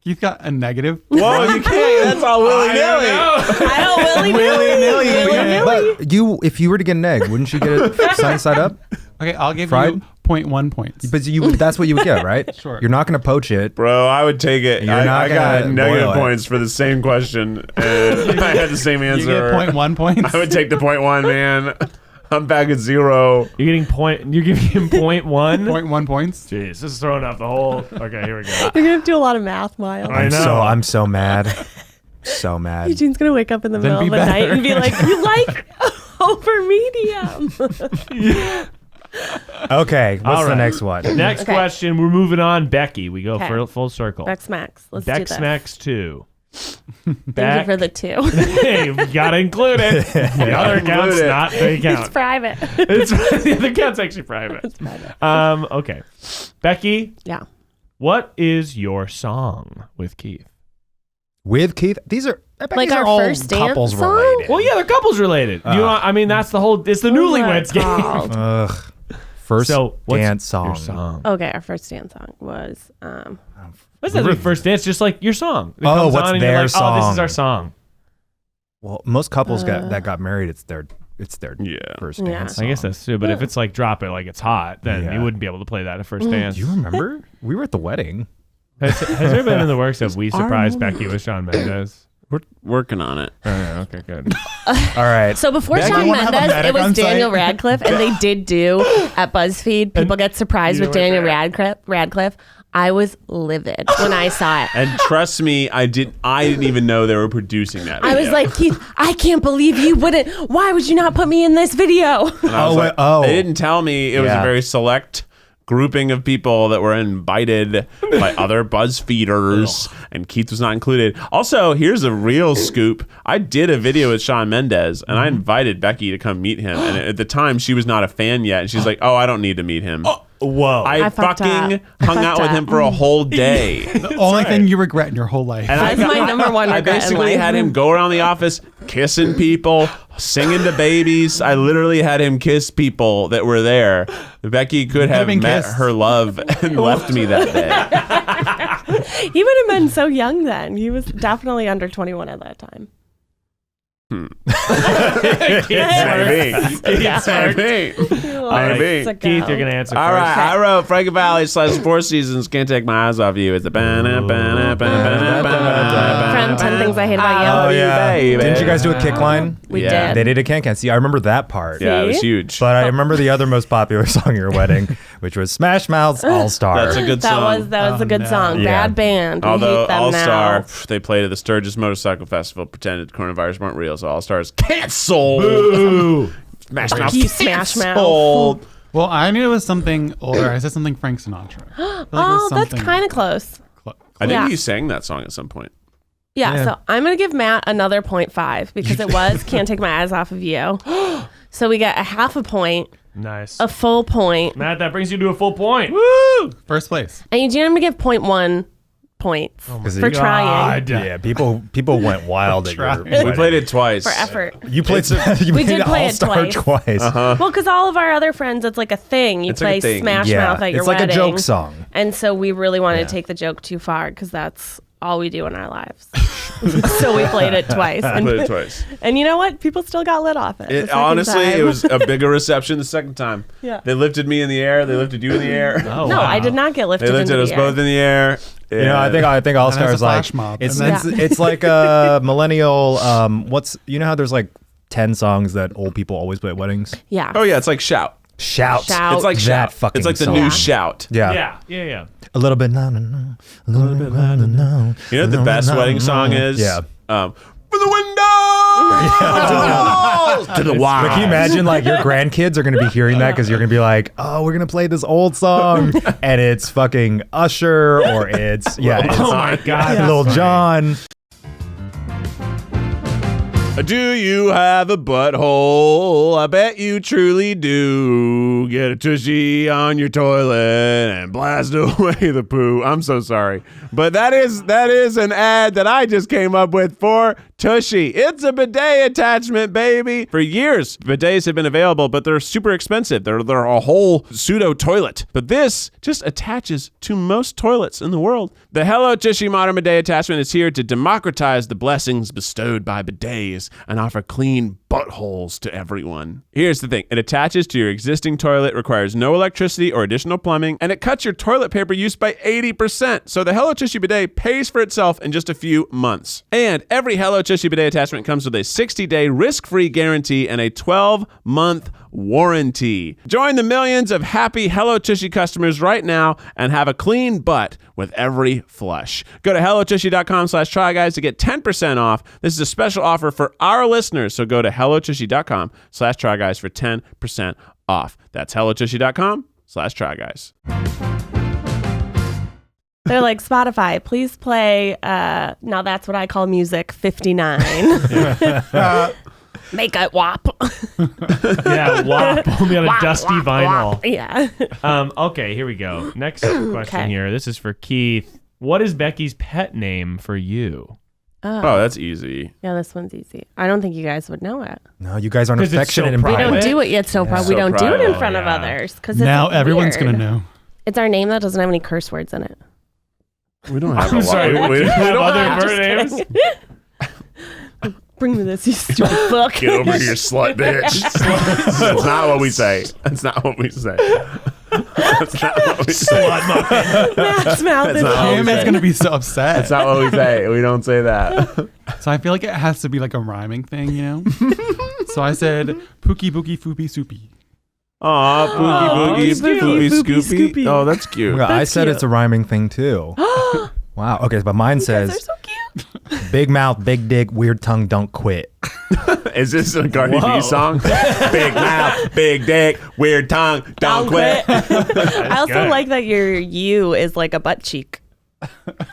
Keith got a negative. Whoa, you can't. That's all willy-nilly. I don't willy-nilly. But if you were to get an egg, wouldn't you get it sunny side up? Okay, I'll give Fried? you 0.1 points. But that's what you would get, right? Sure. You're not going to poach it. Bro, I would take it. You're not I got gonna negative boil it. points for the same question. And I had the same You answer. get 0.1 points. I would take the 0.1, man. I'm back at 0. You're getting point. You're giving him 0.1. 0.1 points. Jeez, this is throwing off the whole. Okay, here we go. You're going to do a lot of math, Miles. I know. I'm so mad. So mad. Eugene's going to wake up in the Then middle be of the night better. and be like, you like over medium. Okay, what's All the right. next one? Next Okay. question. We're moving on. Becky, we go Okay. for full circle. Bex Max. Let's Bex do this. Max 2. Thank Beck. you for the 2. Hey, we gotta include it. The other account's it. not they It's count. private. It's the other account's actually private. It's private. Okay. Becky, Yeah. what is your song with Keith? With Keith? These are I bet Like these our are all first dance couples song? related. Well, yeah, they're couples related. You know, I mean, that's the whole. It's the Newlyweds game. Ugh. First So, what's dance song. your song? Okay, our first dance song was What's that? First dance, just like your song. It Oh, comes what's on and you're their like, Oh, this is song? our song. Well, most couples that got married, it's their Yeah. first Yeah. dance. I guess song. that's true. But if it's like drop it like it's hot, then Yeah. you wouldn't be able to play that at first dance. Do you remember? We were at the wedding. Has there been in the works of we surprised Becky with Shawn Mendes? We're working on it. Oh, yeah, okay, good. All right. so before Becky, Shawn you wanna have a Mendes, medic it was on Daniel site? Radcliffe, and they did do at BuzzFeed. People get surprised you with were Daniel there. Radcliffe. I was livid when I saw it. And trust me, I didn't even know they were producing that. I was video. like, Keith, I can't believe you wouldn't. Why would you not put me in this video? And I was like, oh. They didn't tell me it was a Yeah. very select grouping of people that were invited by other BuzzFeeders, and Keith was not included. Also, here's a real scoop. I did a video with Shawn Mendes, and I invited Becky to come meet him. And at the time, she was not a fan yet, and she's like, "Oh, I don't need to meet him." Whoa. I fucked fucking up. hung I out fucked with up. him for a whole day. The only thing you regret in your whole life. And That's my number one I regret in basically life. had him go around the office kissing people, singing to babies. I literally had him kiss people that were there. Becky could have been met kissed. her love and left me that day. He would have been so young then. He was definitely under 21 at that time. Maybe. Yeah. Maybe. Maybe. Keith, you're gonna answer All first. right, I wrote Frankie Valley / Four Seasons. Can't take my eyes off you. It's the From 10 Things I Hate About You. Oh, yeah. baby. Didn't you guys do a kick line? We Yeah. did. They did a can-can. See, I remember that part. Yeah, it was See? huge. But I remember the other most popular song at your wedding, which was Smash Mouth's All-Star. That's a good That song. was a good no. song. Yeah. Bad band. We Although hate them All Star, now. they played at the Sturgis Motorcycle Festival, pretended coronavirus weren't real, so All Stars canceled. Boo. Smash Mouth You Smash Mouth. canceled. Well, I knew it was something older. I said something Frank Sinatra. I feel like it was Oh, that's something kind of close. I think Yeah. you sang that song at some point. Yeah, Yeah. so I'm going to give Matt another 0.5 because it was Can't Take My Eyes Off of You. So we get a half a point, Nice. a full point. Matt, that brings you to a full point. Woo! First place. And Eugene, I'm going to give 0.1 points Because for trying. Yeah, people went wild at your Trying. We wedding. played it twice. For effort. You played. You We made did play it All-Star twice. twice. Well, because all of our other friends, it's like a thing. You It's like play a thing. Smash Yeah, Mouth at your it's like wedding. a joke song. And so we really wanted Yeah. to take the joke too far because that's all we do in our lives. So we played it twice. Played it twice. And you know what? People still got lit off it. the second Honestly, time. it was a bigger reception the second time. Yeah. They lifted me in the air. They lifted you in the air. Oh, No, wow. I did not get lifted They lifted into us the both air. in the air. You know, I think All Stars And there's a like flash mob, it's and it's, it's like a millennial. What's how there's like 10 songs that old people always play at weddings. Yeah. Oh yeah, it's like Shout. Shout. Shout. It's like That Shout. fucking It's like the song. new Shout. Yeah. Yeah. A little bit no no no. A little bit no no no. You know what the best wedding song is? Yeah. For the window. To the walls. To the wall. But can you imagine like your grandkids are going to be hearing that because you're going to be like, oh, we're going to play this old song and it's fucking Usher or it's it's Oh my God. Lil Jon. Do you have a butthole? I bet you truly do. Get a tushy on your toilet and blast away the poo. I'm so sorry. But that is an ad that I just came up with for Tushy. It's a bidet attachment, baby. For years, bidets have been available, but they're super expensive. They're a whole pseudo toilet. But this just attaches to most toilets in the world. The Hello Tushy Modern Bidet Attachment is here to democratize the blessings bestowed by bidets and offer clean buttholes to everyone. Here's the thing. It attaches to your existing toilet, requires no electricity or additional plumbing, and it cuts your toilet paper use by 80%. So the Hello Tushy Bidet pays for itself in just a few months. And every Hello Tushy Bidet attachment comes with a 60-day risk-free guarantee and a 12-month warranty. Join the millions of happy Hello Tushy customers right now and have a clean butt with every flush. Go to hellotushy.com/tryguys to get 10% off. This is a special offer for our listeners, so go to hellotushy.com/tryguys for 10% off. That's hellotushy.com/tryguys. They're like, Spotify, please play, now that's what I call music, 59. Make it WAP. Yeah, WAP. Only on a dusty vinyl. Yeah. Okay, here we go. Next question Okay. here. This is for Keith. What is Becky's pet name for you? Oh, that's easy. Yeah, this one's easy. I don't think you guys would know it. No, you guys aren't 'Cause it's affectionate so and We private. private. don't do it yet so far. So We don't do it in private. front of Yeah. others. Because Now everyone's weird. going to know. It's our name that doesn't have any curse words in it. We don't have a I'm lot. sorry, what? We Do you have don't other have bird names? Bring me this, you stupid fuck. Get over here, slut bitch. That's not what we say. That's not what we say. That's not what we say. Matt's mouth is That's not what we Pam say. is going to be so upset. That's not what we say. We don't say that. So I feel like it has to be like a rhyming thing, you know? So I said, Pookie Bookie Foopy Soupy. Aw, Boogie Boogie, it's cute. Foopy Foopy Scoopy. Scoopy. Oh, that's cute. Well, I That's said cute. it's a rhyming thing too. Wow. Okay, but mine They're says so cute. big mouth, big dick, weird tongue, don't quit. Is this a Cardi Whoa. B song? Big mouth, big dick, weird tongue, don't quit. I also good. like that your you is like a butt cheek.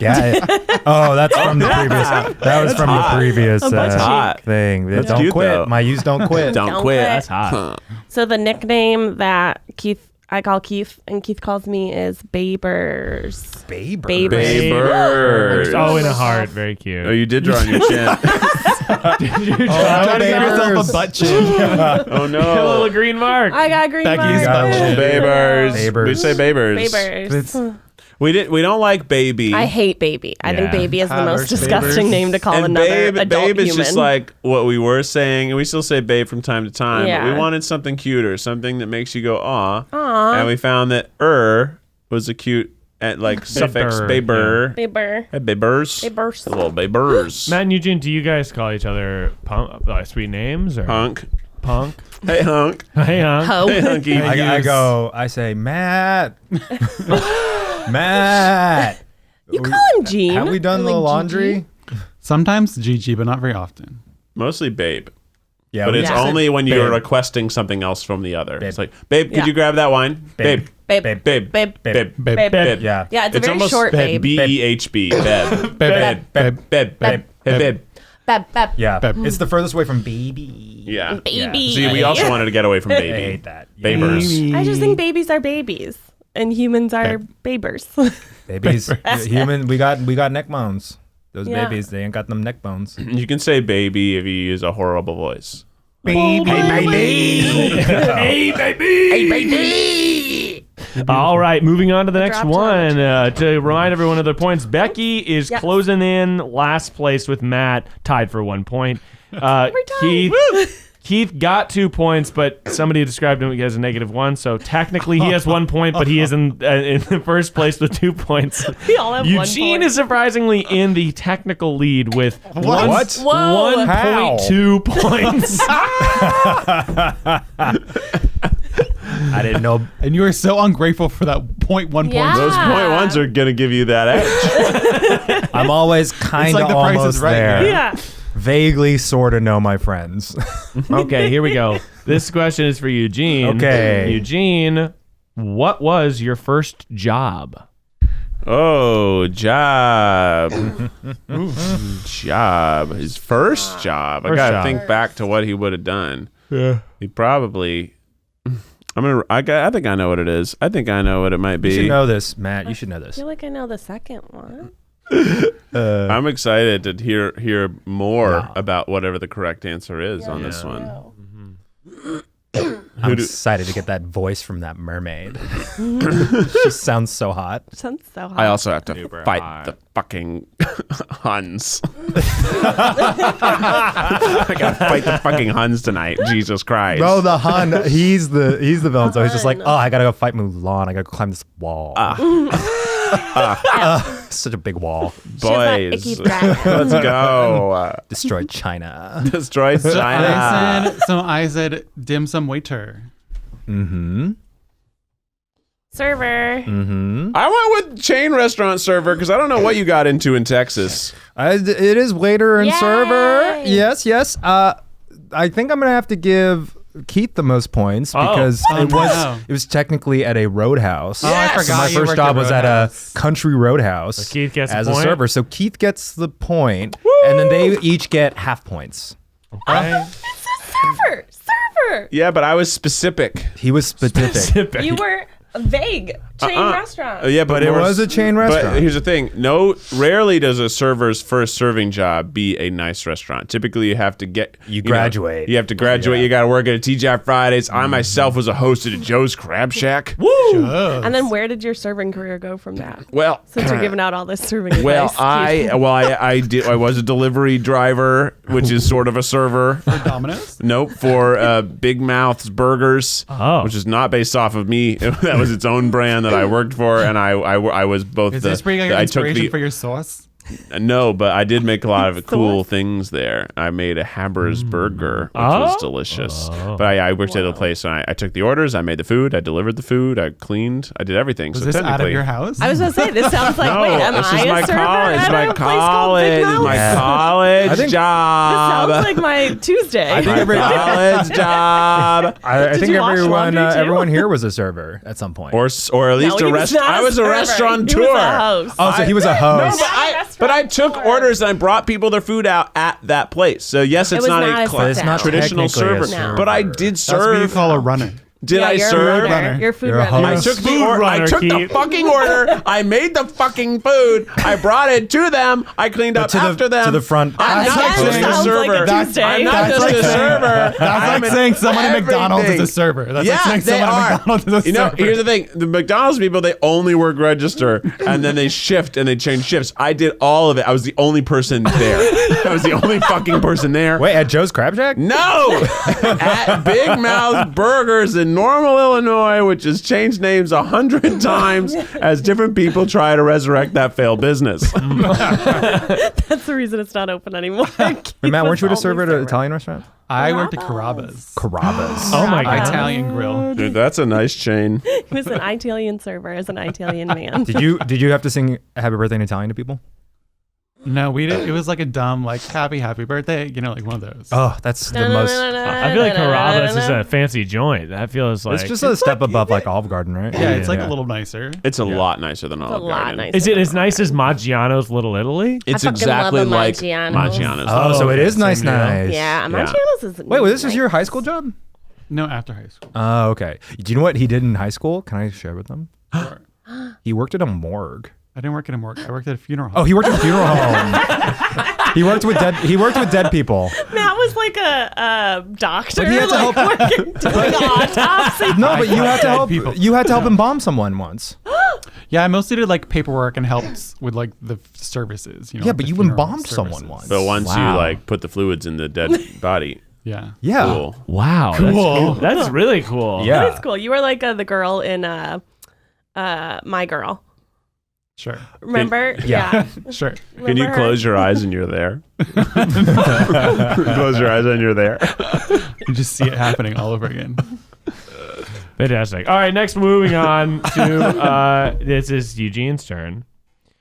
Yeah. Oh, that's from the previous. That was from the previous That's hot. thing. That's Don't cute, quit. though. My use don't quit. Don't Don't quit. quit. That's hot. So the nickname that I call Keith and Keith calls me is Babers. Baber. Baber. Babers. Oh, in a heart. Very cute. Oh, you did draw on your chin. Try to give yourself a butt chin. Oh A little no. green mark. I got green Becky's mark. butt chin. Babers. Babers. We say babers. Babers. We don't like baby. I hate baby. I think Yeah. baby is the most Babers, disgusting babers. name to call and another babe, adult babe is human. just like what we were saying, and we still say babe from time to time. But Yeah. we wanted something cuter, something that makes you go aw. Aw. And we found that was a cute suffix baber. Baber. Hey, babers. Babers. Hello, babers. Matt and Eugene, do you guys call each other sweet names or Hunk. punk? Hey, hunk. Hey, hunk. Ho. Hey, hunky. I say Matt. Matt. You call him Gene. Have we done Or the like laundry? Sometimes Gigi, but not very often. Mostly babe. Yeah, But we- it's Yeah. only when Babe. you're requesting something else from the other. Babe. It's like, babe, could Yeah. you grab that wine? Babe. Babe. Babe. Babe. Babe. Babe. Babe. Babe. Yeah. Yeah, it's a very almost short babe. B-E-H-B. Babe. Babe, Babe. babe, Babe. Babe. Hey, babe. Babe. Babe. Yeah. Babe. It's the furthest away from baby. Yeah. Baby. See, we also wanted to get away from I baby. hate that. Babers. I just think babies are babies. And humans are babers. Babies, human. We got neck bones. Those Yeah. babies, they ain't got them neck bones. You can say baby if you use a horrible voice. Baby, Hey, baby! All right, moving on to the next dropped one. To remind everyone of their points, Becky is Yes. closing in last place with Matt, tied for 1 point. Keith got 2 points, but somebody described him as a -1, so technically he has 1 point, but he is in the first place with 2 points. We all have 1 Eugene point. is surprisingly in the technical lead with What? Whoa. 1.2 points. I didn't know. And you are so ungrateful for that 0.1 Yeah. point. Those point ones are gonna give you that edge. I'm always kind like of The Price is almost Right, there. Yeah. Vaguely, sort of know my friends. Okay, here we go. This question is for Eugene. Okay. Eugene, what was your first job? Oh, job. Job. His first job. I First gotta job. think back to what he would have done. Yeah. He probably. I think I know what it is. I think I know what it might You should be. know this, Matt. You should know I this. feel like I know the second one. I'm excited to hear more Yeah. about whatever the correct answer is on this one. I'm excited to get that voice from that mermaid. She sounds so hot. Sounds so hot. I also have to Super fight hot. the fucking Huns. I gotta fight the fucking Huns tonight. Jesus Christ. Bro, the Hun, he's the villain. So he's just like, Hun. oh, I gotta go fight Mulan. I gotta go climb this wall. Such a big wall. She has that Boys, icky dragon. let's go. Destroy China. Destroy China. I said dim sum waiter. Mm-hmm. Server. Mm-hmm. I went with chain restaurant server because I don't know what you got into in Texas. It is waiter and Yay! server. Yes, yes. I think I'm gonna have to give Keith the most points because no. it was technically at a roadhouse. Oh, I forgot So my you first worked job at was at a Roadhouse. country roadhouse So Keith gets a as a point? server. So Keith gets the point, and then they each get half points. Okay. Server. Server. Yeah, but I was specific. He was specific. You were vague. Chain restaurant. Yeah, But it was a chain restaurant. But here's the thing: rarely does a server's first serving job be a nice restaurant. Typically, you have to graduate. You have to graduate. Yeah. You got to work at a TGI Fridays. I myself was a host at a Joe's Crab Shack. Woo! And then where did your serving career go from that? Well, Since you're giving out all this serving well, advice. I was a delivery driver, which is sort of a server. Domino's? Nope, for Big Mouth's Burgers, Oh. which is not based off of me. That was its own brand that I worked for, and I was both. Is this bringing your I took inspiration the for your sauce? no, but I did make a lot of cool things there. I made a Haber's burger, which was delicious. But I worked at a place, and I took the orders, I made the food, I delivered the food, I cleaned, I did everything. Was so this out of technically- your house? I was going to say, this sounds like, No, wait, am this I is a my server college. at My a place called Big college. Mouth? My Yeah. college I think- job. Sounds like my Tuesday. I think My college job. I think you wash laundry too? everyone here was a server at some point. Or at least No, a he was restaurant. not I was a server. restaurateur. He was a host. Oh, so he was a host. But I took orders and I brought people their food out at that place. So yes, it's was not, not a a But it's not traditional technically a server. server. But I did That's what you serve. call a runner. Did I you're a serve? runner. You're a food You're a runner. I host. took the Food order. I runner, took the Keith. fucking order. I made the fucking food. I brought it to them. I cleaned up to the- after them. to the front. I'm That's not like just a saying- sounds like server. a Tuesday. I'm not That's just like a saying- server. That's like saying someone at McDonald's is a Everything. server. That's Yeah, like saying they someone are. at McDonald's is a You know, server. here's the thing: the McDonald's people, they only work register, and then they shift and they change shifts. I did all of it. I was the only person there. I was the only fucking person there. Wait, at Joe's Crab Shack? No! At Big Mouth Burgers in Normal, Illinois, which has changed names 100 times as different people try to resurrect that failed business. That's the reason it's not open anymore. Wait, Matt, weren't you at a server at an Italian restaurant? I worked at Carrabba's. Carrabba's. Oh my god. Italian grill. Dude, that's a nice chain. He was an Italian server as an Italian man. Did you have to sing Happy Birthday in Italian to people? No, we did. It was like a dumb, like happy birthday. You know, like one of those. Oh, that's the most. I feel like Carrabba's is a fancy joint. That feels like It's just a step above like Olive Garden, right? yeah, it's like Yeah. a little nicer. It's a lot nicer than a Olive lot Garden. nicer. Is it as nice as Maggiano's Little Italy? It's I fucking exactly love a like Maggiano's. Maggiano's. Oh, so it is Same nice, deal. nice. Yeah, Maggiano's is. Wait, was this your high school job? No, after high school. Oh, okay. Do you know what he did in high school? Can I share with them? Sure. He worked at a morgue. I didn't work at a morgue. I worked at a funeral home. Oh, he worked at a funeral home. He worked with dead people. Matt was like a doctor. But he had to help. Doing autopsy. No, but you had to help. people. You had to help embalm someone once. Yeah, I mostly did like paperwork and helped with like the services. Yeah, like, but the you funeral embalmed someone services. once. But once you Wow. like put the fluids in the dead body, Yeah. Yeah. cool. Wow, Cool. That's really cool. Yeah. That's cool. You were like the girl in My Girl. Sure. Remember? Yeah. Sure. Can you Remember her? close your eyes and you're there? Close your eyes and you're there. You just see it happening all over again. Fantastic. All right, next moving on to this is Eugene's turn.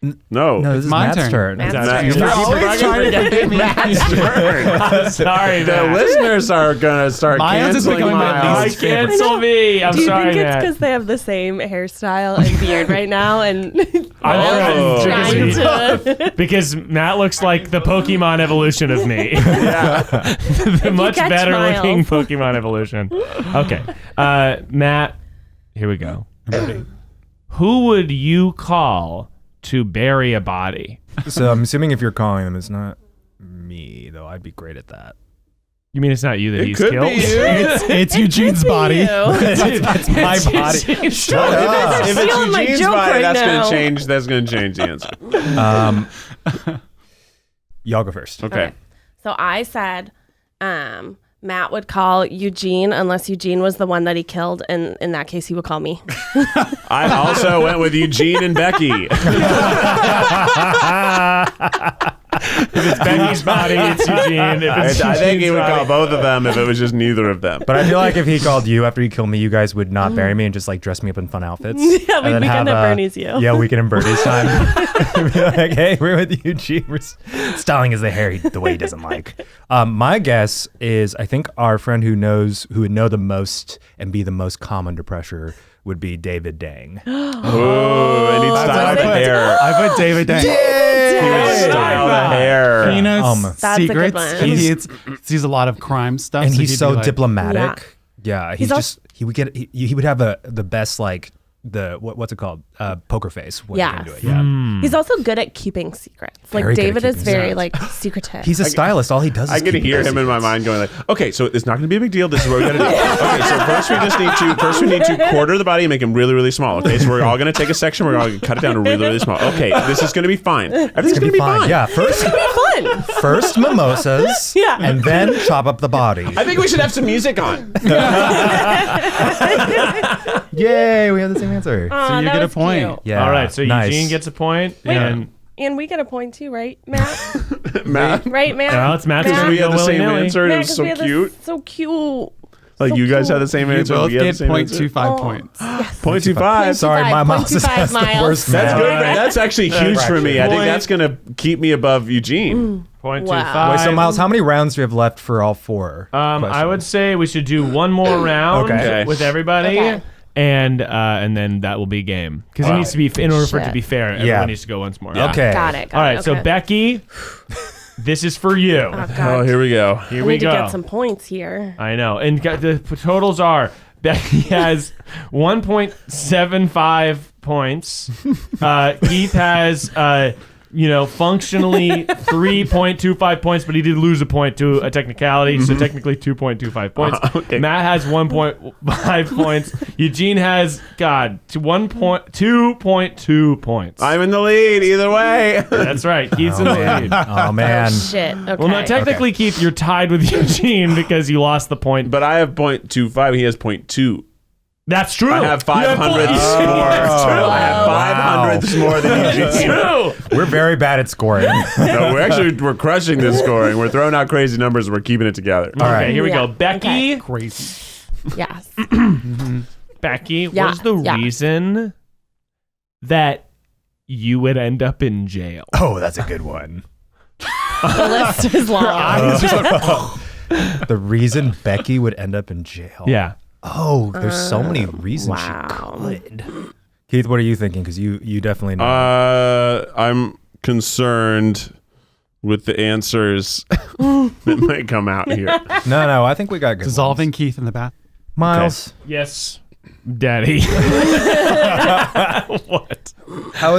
No. No, this is my Matt's turn. turn. Matt's Matt, turn. you're always Matt's trying to get Matt's turn. Sorry, The Matt. listeners are gonna start Miles is canceling becoming my Miles. least Cancel me. I'm Do you sorry, think it's Matt. because they have the same hairstyle and beard right now? And Oh. trying to. Because Matt looks like the Pokemon evolution of me. Yeah. The much catch better looking Miles. Pokemon evolution. Okay. Matt, here we go. I'm ready. Who would you call to bury a body? So I'm assuming if you're calling them, it's not me, though. I'd be great at that. You mean it's not you that It he's could killed? be you. It's Eugene's body. It's my body. Shut up. If Stealing it's my Eugene's joke body, right that's now. gonna change. That's gonna change the answer. Y'all go first. Okay. So I said Matt would call Eugene unless Eugene was the one that he killed, and in that case he would call me. I also went with Eugene and Becky. If it's Becky's body, it's Eugene. If it's I think he Eugene's would body- call both of them if it was just neither of them. But I feel like if he called you after he killed me, you guys would not bury me and just like dress me up in fun outfits. Yeah, And then weekend have, at Bernie's you. Yeah, weekend at Bernie's time. Be like, hey, we're with Eugene. We're styling his hair the way he doesn't like. My guess is I think our friend who would know the most and be the most calm under pressure would be David Dang. Ooh, and he'd style the hair. I put David Dang. He would style the hair. He knows That's a good secrets. one. He sees a lot of crime stuff. And so he's he'd so be like, diplomatic. Yeah, He's he would have the best like what's it called? Poker face. When Yes. he can do it. Yeah. He's also good at keeping secrets. Like Very good at David is keeping very secrets. like secretive. He's a stylist. All he does is I can keep hear him in my mind going like, okay, so it's not going to be a big deal. This is what we got to do. Okay, so first we need to quarter the body and make him really, really small. Okay, so we're all going to take a section. We're all going to cut it down to really, really small. Okay, this is going to be fine. Everything's going to be fine. Yeah, first fun. first mimosas, Yeah. and then chop up the body. I think we should have some music on. Yay, we have the same answer. Aw, So you that get a was point. cute. Yeah. All right, so nice. Eugene gets a point. Yeah. And And we get a point too, right, Matt? Matt, Right, Matt? well, it's Matt's Matt? turn. we had Go the same willy-nilly. answer. It Matt, was 'cause so we had this cute. So cute. Like So you guys cute. had the same You answer. both we had the get same answer. 0.25 Oh. points. 0.25. Sorry, my mouse 0.25 has the miles. worst That's math. good. Man. That's actually huge for me. I think Point. that's going to keep me above Eugene. 0.25. Wow. Wait, so Miles, how many rounds do we have left for all four? I would say we should do one more round Okay. with everybody. Okay. And then that will be game because it needs to be in order for it to Shit. be fair. Everyone Yeah. needs to go once more. Okay. Got it. All right. So okay. Becky, this is for you. Oh, God. Oh, here we go. Here we we need go. to get some points here. I know. And the totals are Becky has 1.75 points. Keith has, functionally 3.25 points, but he did lose a point to a technicality, so technically 2.25 points. Okay. Matt has 1.5 points. Eugene has, 2.2 points. I'm in the lead either way. That's right. Keith's in the lead. Oh man. Shit. Okay. Well, no, technically, Keith, you're tied with Eugene because you lost the point. But I have 0.25. He has 0.2. That's true. I have 500 more. That's true. I have 500 more than Eugene. True. We're very bad at scoring. No, we're crushing this scoring. We're throwing out crazy numbers. And we're keeping it together. All right. Okay, here we Yeah. go. Becky. Okay. Crazy. Yes. Becky, Yeah, what's the yeah. reason that you would end up in jail? Oh, that's a good one. The list is long. The reason Becky would end up in jail. Yeah. Oh, there's so many reasons wow. she could. Keith, what are you thinking? Because you definitely know. I'm concerned with the answers that might come out here. no, I think we got good Dissolving ones. Keith in the bath. Miles. Yes. Daddy. What? How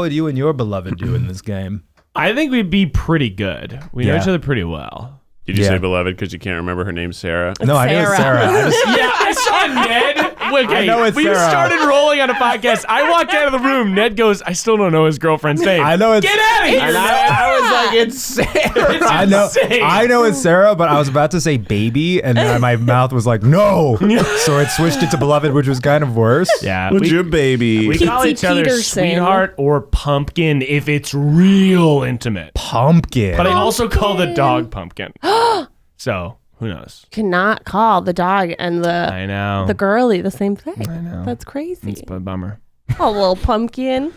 would you and your beloved do in this game? I think we'd be pretty good. We know Yeah. each other pretty well. Did you Yeah. say beloved because you can't remember her name, Sarah? No, I know it's Sarah. I just, Yeah, I saw Ned. Okay, I know it's we Sarah. started rolling on a podcast. I walked out of the room. Ned goes, I still don't know his girlfriend's name. I know it's. Get out of here, And Ned. I was like, it's Sarah. It's I know. insane. I know it's Sarah, but I was about to say baby, and then my mouth was like, no. So it switched it to beloved, which was kind of worse. Yeah, What's your baby? we call Pete each other Peterson. sweetheart or pumpkin if it's real intimate. Pumpkin. But I also call the dog pumpkin. So who knows? Cannot call the dog and I know. the girly the same thing. I know. That's crazy. It's a bummer. Oh, little pumpkin.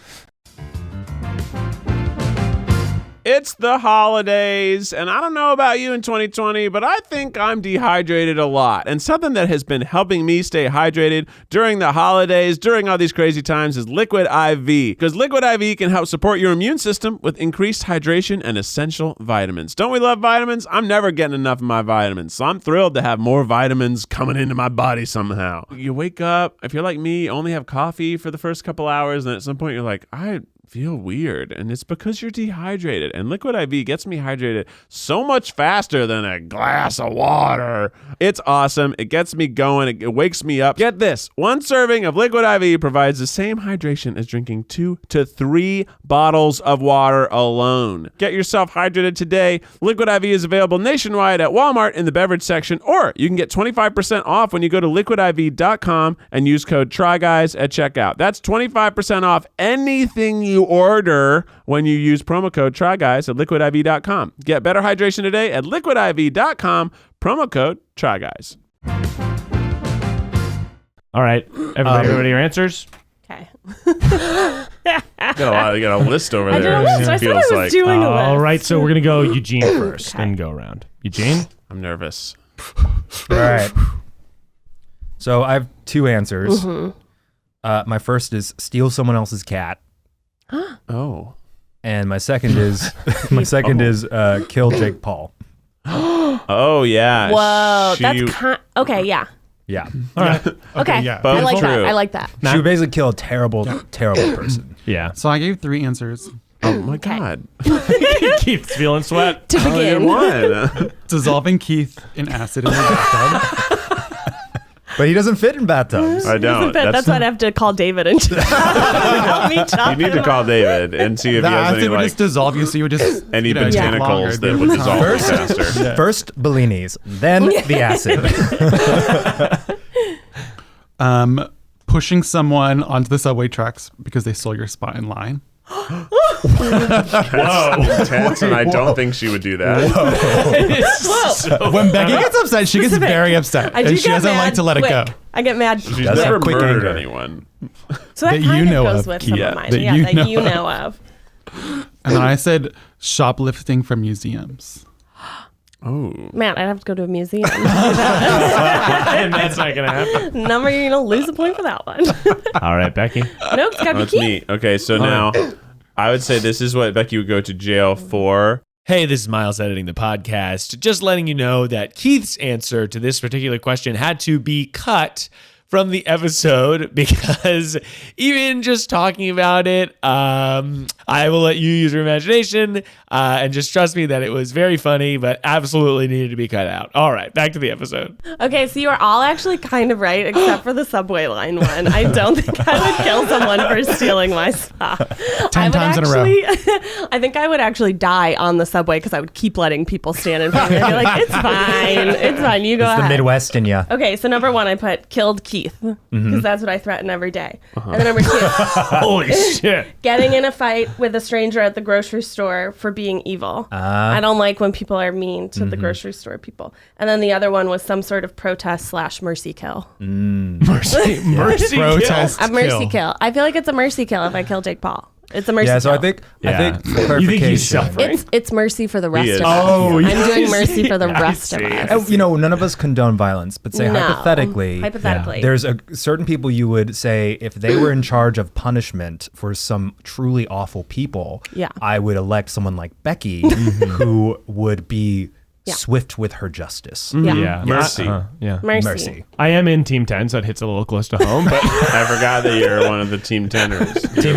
It's the holidays, and I don't know about you in 2020, but I think I'm dehydrated a lot. And something that has been helping me stay hydrated during the holidays, during all these crazy times, is Liquid IV. Because Liquid IV can help support your immune system with increased hydration and essential vitamins. Don't we love vitamins? I'm never getting enough of my vitamins, so I'm thrilled to have more vitamins coming into my body somehow. You wake up, if you're like me, you only have coffee for the first couple hours, and at some point you're like, I feel weird, and it's because you're dehydrated. And Liquid IV gets me hydrated so much faster than a glass of water. It's awesome. It gets me going. It wakes me up. Get this, one serving of Liquid IV provides the same hydration as drinking 2 to 3 bottles of water alone. Get yourself hydrated today. Liquid IV is available nationwide at Walmart in the beverage section, or you can get 25% off when you go to liquidiv.com and use code TRYGUYS at checkout. That's 25% off anything you order when you use promo code TRYGUYS at liquidiv.com. Get better hydration today at liquidiv.com, promo code TRYGUYS. All right, everybody, ready your answers? Okay. You got a list over I there. did a list. I said I was doing a list. All right, so we're gonna go Eugene first, then go around. Eugene. I'm nervous. All right. So I have 2 answers. My first is steal someone else's cat, Oh. and my second is kill Jake Paul. Oh, yeah. Whoa, She- that's okay. Yeah. Yeah. All right. Okay. yeah. I Both like that. true. I like that. She would basically kill a terrible person. Yeah. So I gave 3 answers. Oh, my God. Keith's feeling sweat. To Oh, you begin. won. Dissolving Keith in acid in the bathtub. But he doesn't fit in bathtubs. I don't. That's why I have to call David and help me chop You need him to call up. David and see if The he has acid any, would like, just dissolve you, so you would just any take botanicals longer, that but would it's dissolve not. you faster. First Bellinis, then the acid. Pushing someone onto the subway tracks because they stole your spot in line. Whoa. Intense, and I don't think she would do that. When Becky gets upset, she gets very upset, I do and she get doesn't mad like to let it go. quick. I get mad. She's That's never a quick murdered anger. anyone. So that that you kind of know goes of, with some Keith. of mine. That Yeah, you that know you know of. And then I said shoplifting from museums. Oh. Man, I'd have to go to a museum. And that's not gonna happen. Number, you're gonna lose a point for that one. All right, Becky. Nope, it's gotta Oh, be it's Keith. me. Okay, so now I would say this is what Becky would go to jail for. Hey, this is Miles editing the podcast. Just letting you know that Keith's answer to this particular question had to be cut from the episode because even just talking about it, I will let you use your imagination and just trust me that it was very funny, but absolutely needed to be cut out. All right, back to the episode. Okay, so you are all actually kind of right, except for the subway line one. I don't think I would kill someone for stealing my stuff. 10 times in a row. I think I would actually die on the subway because I would keep letting people stand in front of me. I'd be like, it's fine. It's fine. You go It's the ahead. Midwest in ya. Okay, so number 1, I put killed Keith because that's what I threaten every day. And then number 2, Holy shit. getting in a fight with a stranger at the grocery store for being evil. I don't like when people are mean to the grocery store people. And then the other one was some sort of protest / mercy kill. Mercy Protest. A mercy kill. kill. I feel like it's a mercy kill if I kill Jake Paul. It's a mercy Yeah, so kill. I think Yeah. for You think he's clarification. suffering? it's mercy for the rest is. of us. Oh, yeah. I'm doing mercy for the I rest of see. us. You know, none of us condone violence, but say No. hypothetically, Hypothetically. there's certain people you would say if they were in charge of punishment for some truly awful people, Yeah. I would elect someone like Becky who would be swift with her justice. Yeah. Mercy. Yeah. Mercy. I am in Team 10, so it hits a little close to home, but I forgot that you're one of the team tenors.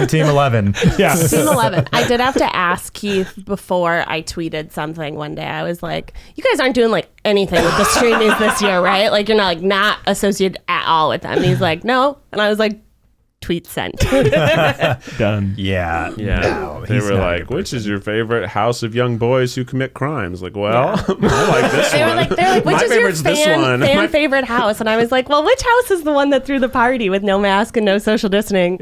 Team 11. yeah. Team 11. I did have to ask Keith before I tweeted something one day. I was like, you guys aren't doing like anything with the Streamies this year, right? Like you're not associated at all with them. And he's like, no. And I was like, tweet sent. Done. Yeah. Yeah. They he's were not a like, good which is your favorite house of young boys who commit crimes? Like, well, I like this They're one. like, My which is your favorite's this one. fan favorite house? And I was like, well, which house is the one that threw the party with no mask and no social distancing,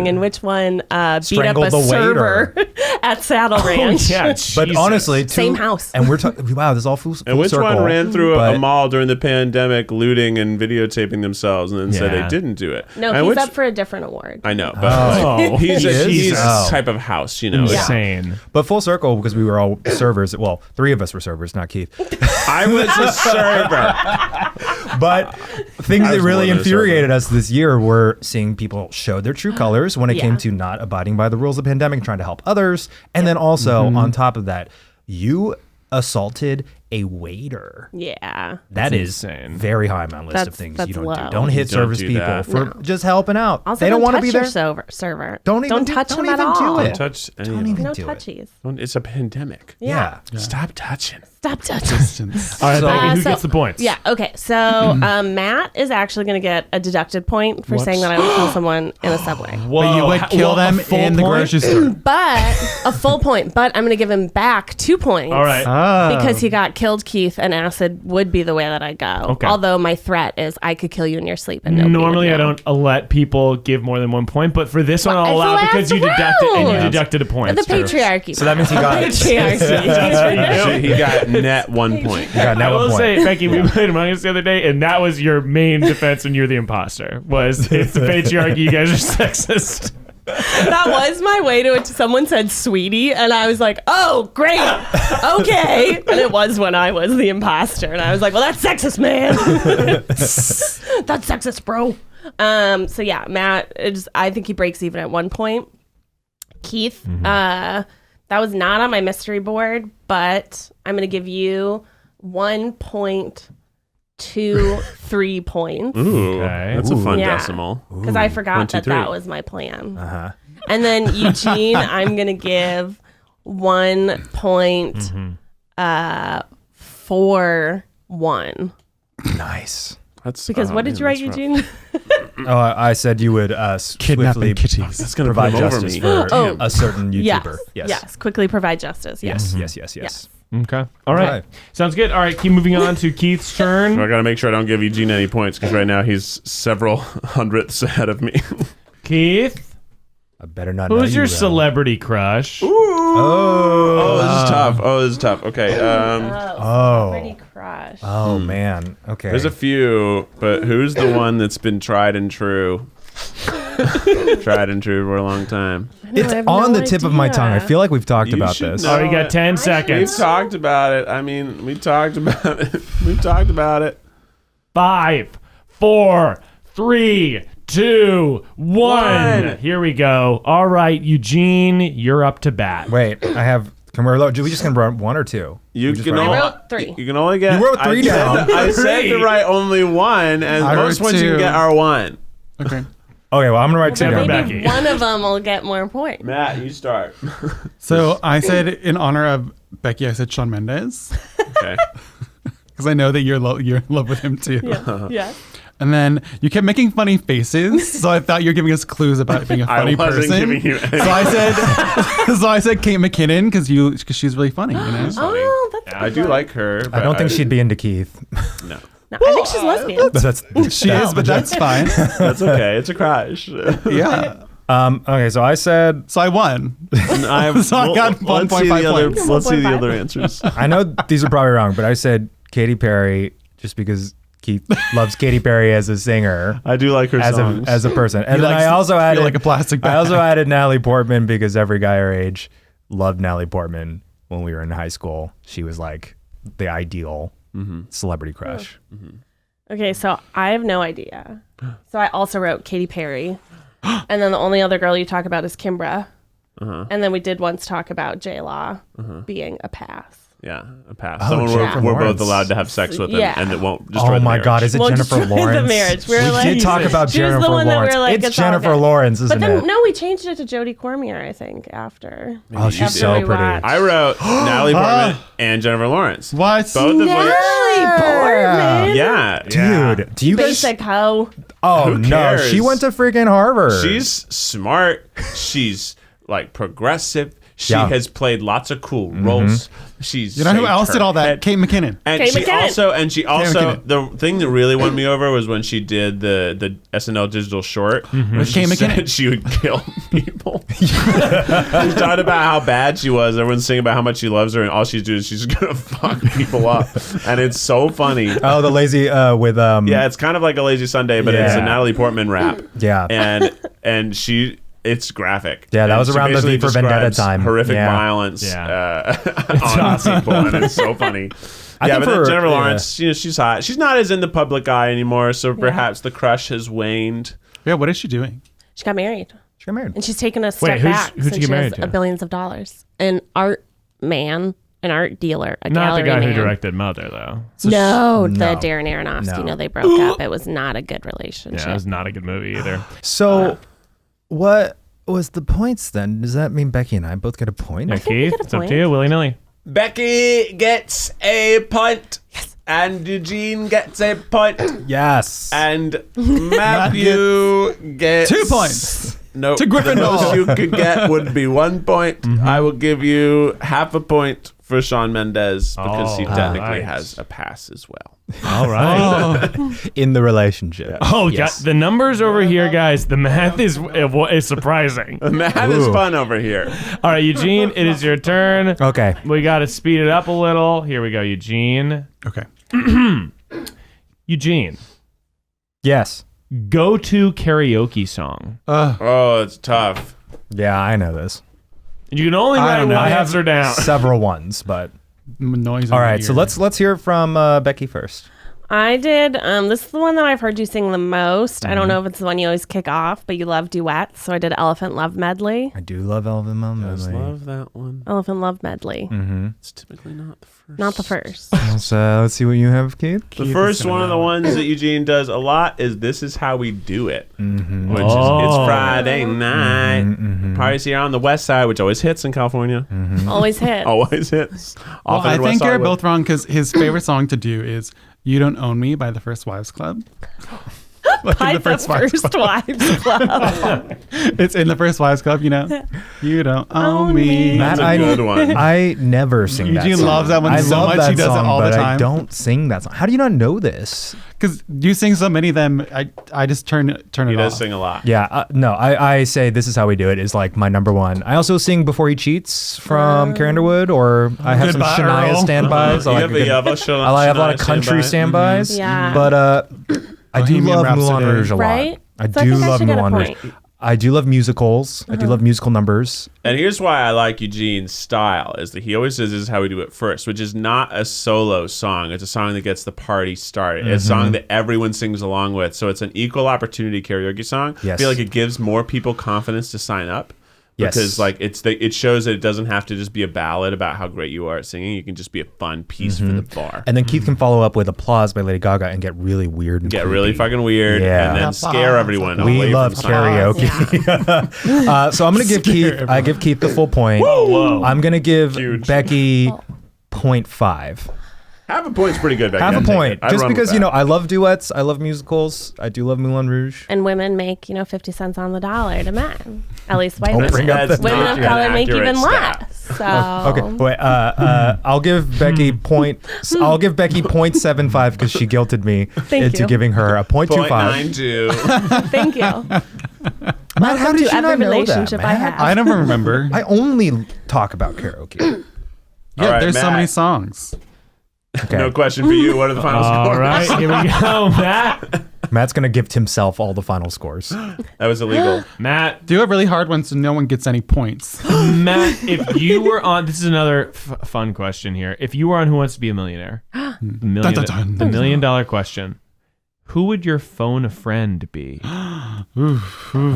and which one beat up Strangled a the server at Saddle Ranch? Yeah, But Jesus. honestly, Same house. And we're talking, wow, this is all full And which circle. one ran through but- a mall during the pandemic, looting and videotaping themselves, and then said Yeah. they didn't do it? No, And he's which- up for a different award. I know, but Oh. he's He is? he's Oh. a type of house, you know. Insane. But full circle, because we were all servers. Well, 3 of us were servers, not Keith. I was a server. But things I that was really more than a infuriated us this year were seeing people show their true colors when it Yeah. came to not abiding by the rules of the pandemic, trying to help others. And then also, on top of that, you assaulted a waiter. Yeah. That That's is insane. very high on my list of That's- things that's you don't low. do. Don't hit Don't service do people that. for No. just helping out. Also, they don't want to touch be there. your server. Don't even touch don't him even at do all. it. Don't touch any Don't of even them. No do it. touchies. It's a pandemic. Yeah. Stop touching. Stop touching. Distance. All right, So- Becky, who so- gets the points? Yeah. Okay. So Matt is actually going to get a deducted point for saying that I would kill someone in a subway. Whoa. But you would kill a them full in the point? grocery store. But a full point. But I'm going to give him back 2 points. All right. Because he got killed, Keith, and acid would be the way that I go. Okay. Although my threat is I could kill you in your sleep. And nobody Normally, would I know. don't let people give more than 1 point, but for this one, I'll It's the allow it because last you deducted and you round. deducted a point. The patriarchy. So that means he got Patriarchy. He got net 1 point. he got I now will 1 point. say, Becky, we played Among Us the other day, and that was your main defense when you're the imposter. Was it's the patriarchy? You guys are sexist. That was my way to it. Someone said sweetie, and I was like, oh, great. Okay. And it was when I was the imposter. And I was like, well, that's sexist, man. That's sexist, bro. So yeah, Matt, I think he breaks even at 1 point. Keith, that was not on my mystery board, but I'm going to give you 1.23 points. Ooh, Okay. that's a fun Yeah. decimal. Because I forgot 1, 2, 3. that was my plan. And then Eugene, I'm gonna give 1.41. Nice. That's Because what did you write, that's rough. Eugene? Oh, I said you would swiftly Kidnapping kitties. That's gonna provide put him over justice me. for Oh. a certain YouTuber. Yes. Quickly provide justice. Yes. Yes. Okay. All right. Right. Sounds good. All right. Keep moving on to Keith's turn. I gotta make sure I don't give Eugene any points because right now he's several hundredths ahead of me. Keith, I better not know who's your you, though. celebrity crush? Oh, this is tough. Oh, this is tough. Okay. Pretty crush. Oh man. Okay. There's a few, but who's the one that's been tried and true? Tried and true for a long time. It's I have on no the tip of my tongue. I idea. feel like we've talked You about should this. know. All right, you got 10 We've seconds. talked about it. I mean, we talked about it. We've talked about it. 5, 4, 3, 2, 1. One. Here we go. All right, Eugene, you're up to bat. Wait, I have. Can we reload? We just gonna run 1 or 2? You We just can run only, one? wrote 3. You can only get. You wrote 3 down. I said to write only 1, and I most wrote ones you can 2. get are 1. Okay. Okay, well I'm gonna write 2 Never down. back. Maybe Becky. one of them will get more points. Matt, you start. So I said in honor of Becky, I said Shawn Mendes Okay. because I know that you're in love with him too. Yeah. And then you kept making funny faces, so I thought you were giving us clues about being a I funny wasn't person. giving you any. So I said Kate McKinnon because she's really funny. You know? Oh, that's I do like her. I don't think she'd be into Keith. No. No, I think she's lesbian. But that's She is, but that's fine. That's okay. It's a crush. Yeah. okay, so I said So I won. I So I got let's see 1.5 the other. points. Let's see the 1.5. other answers. I know these are probably wrong, but I said Katy Perry just because Keith loves Katy Perry as a singer. I do like her songs. As a person. And He then likes I to also feel added like a plastic bag. I also added Natalie Portman because every guy our age loved Natalie Portman when we were in high school. She was like the ideal celebrity crush. Okay, so I have no idea. So I also wrote Katy Perry. And then the only other girl you talk about is Kimbra. And then we did once talk about J-Law being a pass. Yeah, a pass. Oh, Someone Jennifer we're both Lawrence. allowed to have sex with, Yeah. and it won't destroy Oh the my marriage. God, is it Won't Jennifer destroy the Lawrence? marriage. We were We like- did talk about She was Jennifer the one that we Lawrence. were like, it's it's all Jennifer good. Lawrence, But isn't then, it? no, we changed it to Jodie Cormier, I think, after. Oh, she's After so we pretty. watched. I wrote Natalie Portman and Jennifer Lawrence. What? Both of which. Natalie Portman. Yeah. Dude, do you guys? Basic hoe. Oh Who no, cares? she went to freaking Harvard. She's smart. She's like progressive. She Yeah. has played lots of cool roles. She's You know who shaved else her did all that? head. Kate McKinnon. And Kate she McKinnon. also McKinnon. the thing that really won me over was when she did the SNL digital short where she Kate said McKinnon. she would kill people. She talked about how bad she was. Everyone's saying about how much she loves her, and all she's doing is she's gonna fuck people up, and it's so funny. Oh, the lazy with Yeah, it's kind of like a Lazy Sunday, but it's a Yeah. Natalie Portman rap. Yeah. and she. It's graphic. Yeah, that And was she around the basically V for Vendetta describes time. Horrific Yeah. violence Yeah. on people, and it's so funny. I Yeah, think but then for- Jennifer yeah. Lawrence, she's hot. She's not as in the public eye anymore, so perhaps the crush has waned. Yeah, what is she doing? She got married. she got married. And she's taken a step who's back she since get she married has to? billions of dollars. An art man, an art dealer, a Not the gallery guy man. who directed Mother, though. No, the No. Darren Aronofsky. No. No, they broke up. It was not a good relationship. Yeah, it was not a good movie either. So, what was the points then? Does that mean Becky and I both get a point? Yeah, think we Keith, get a it's up point. to you, willy nilly. Becky gets a point, and Eugene gets a point, Yes. and Matthew gets 2 points. No, To Gryffindor. the most you could get would be 1 point. I will give you half a point for Shawn Mendes because he Oh, technically right. has a pass as well. All right. In the relationship. Oh, Yes. yeah. The numbers over here, guys. The math is surprising. The math is Ooh. fun over here. All right, Eugene, it is your turn. Okay. We got to speed it up a little. Here we go, Eugene. Okay. Eugene, Yes. go-to karaoke song. Oh, it's tough. Yeah, I know this. You can only I write don't one know. I answer down. Several ones, but Noise. all right. So let's hear from Becky first. I did. This is the one that I've heard you sing the most. I don't know if it's the one you always kick off, but you love duets. So I did Elephant Love Medley. I do love Elvin Mum. I just love that one. Elephant Love Medley. It's typically not the first. Not the first. Let's see what you have, Keith. The first one of the ones that Eugene does a lot is "This Is How We Do It," which is it's Friday night. Parties here on the West Side, which always hits in California. Always hit. Always hits. Well, Often I in West think you're Hollywood. both wrong because his favorite song to do is "You Don't Own Me" by the First Wives Club. Like By in the First Wives Club. It's in the First Wives Club, you know. You don't own me. That's a good one. I never sing that Eugene song. loves that one I so love much, that he does it song, all the but I time. don't sing that song. How do you not know this? Because you sing so many of them, I just turn it He off. does sing a lot. Yeah, no, I say This Is How We Do It is like my number one. I also sing Before He Cheats from Carrie Underwood, or I have Goodbye, some Shania Earl. standbys. I have a lot of country standbys. Yeah. But I do Bohemian love Rhapsody. Moulin Rouge a lot. Right? I So I do think I love should get a Moulin Rouge. point. I do love musicals. I do love musical numbers. And here's why I like Eugene's style is that he always says this is how we do it first, which is not a solo song. It's a song that gets the party started. It's a song that everyone sings along with. So it's an equal opportunity karaoke song. I Yes. feel like it gives more people confidence to sign up. Yes. Because like it shows that it doesn't have to just be a ballad about how great you are at singing. You can just be a fun piece for the bar. And then Keith can follow up with Applause by Lady Gaga and get really weird and Get really creepy. fucking weird Yeah. and then scare everyone away We love from songs. karaoke. So I'm gonna give Keith. I give Keith the full point. Whoa. I'm gonna give Huge. Becky 0.5. Half a point's pretty good. Becky. Half a I'd take point, it. I'd just run with because that. I love duets. I love musicals. I do love Moulin Rouge. And women make, 50 cents on the dollar to men. At least white women. bring up That's the- Women not of an color make accurate even stat. less. So Okay, wait. I'll give Becky I'll give Becky 0.75 because she guilted me into you. giving her a 0.25. 0.92. thank you. Matt, how did to you every not know that, relationship I Matt? have. I never remember. I only talk about karaoke. Yeah, All right, there's so Matt. many songs. Okay, No question for you. What are the final All scores? right, here we go, Matt. Matt's gonna gift himself all the final scores. That was illegal. Matt, Do it really hard one so no one gets any points. Matt, if you were on, this is another fun question here. If you were on Who Wants to Be a Millionaire, the Dun, dun, dun. $1 million question, who would your phone a friend be? Phone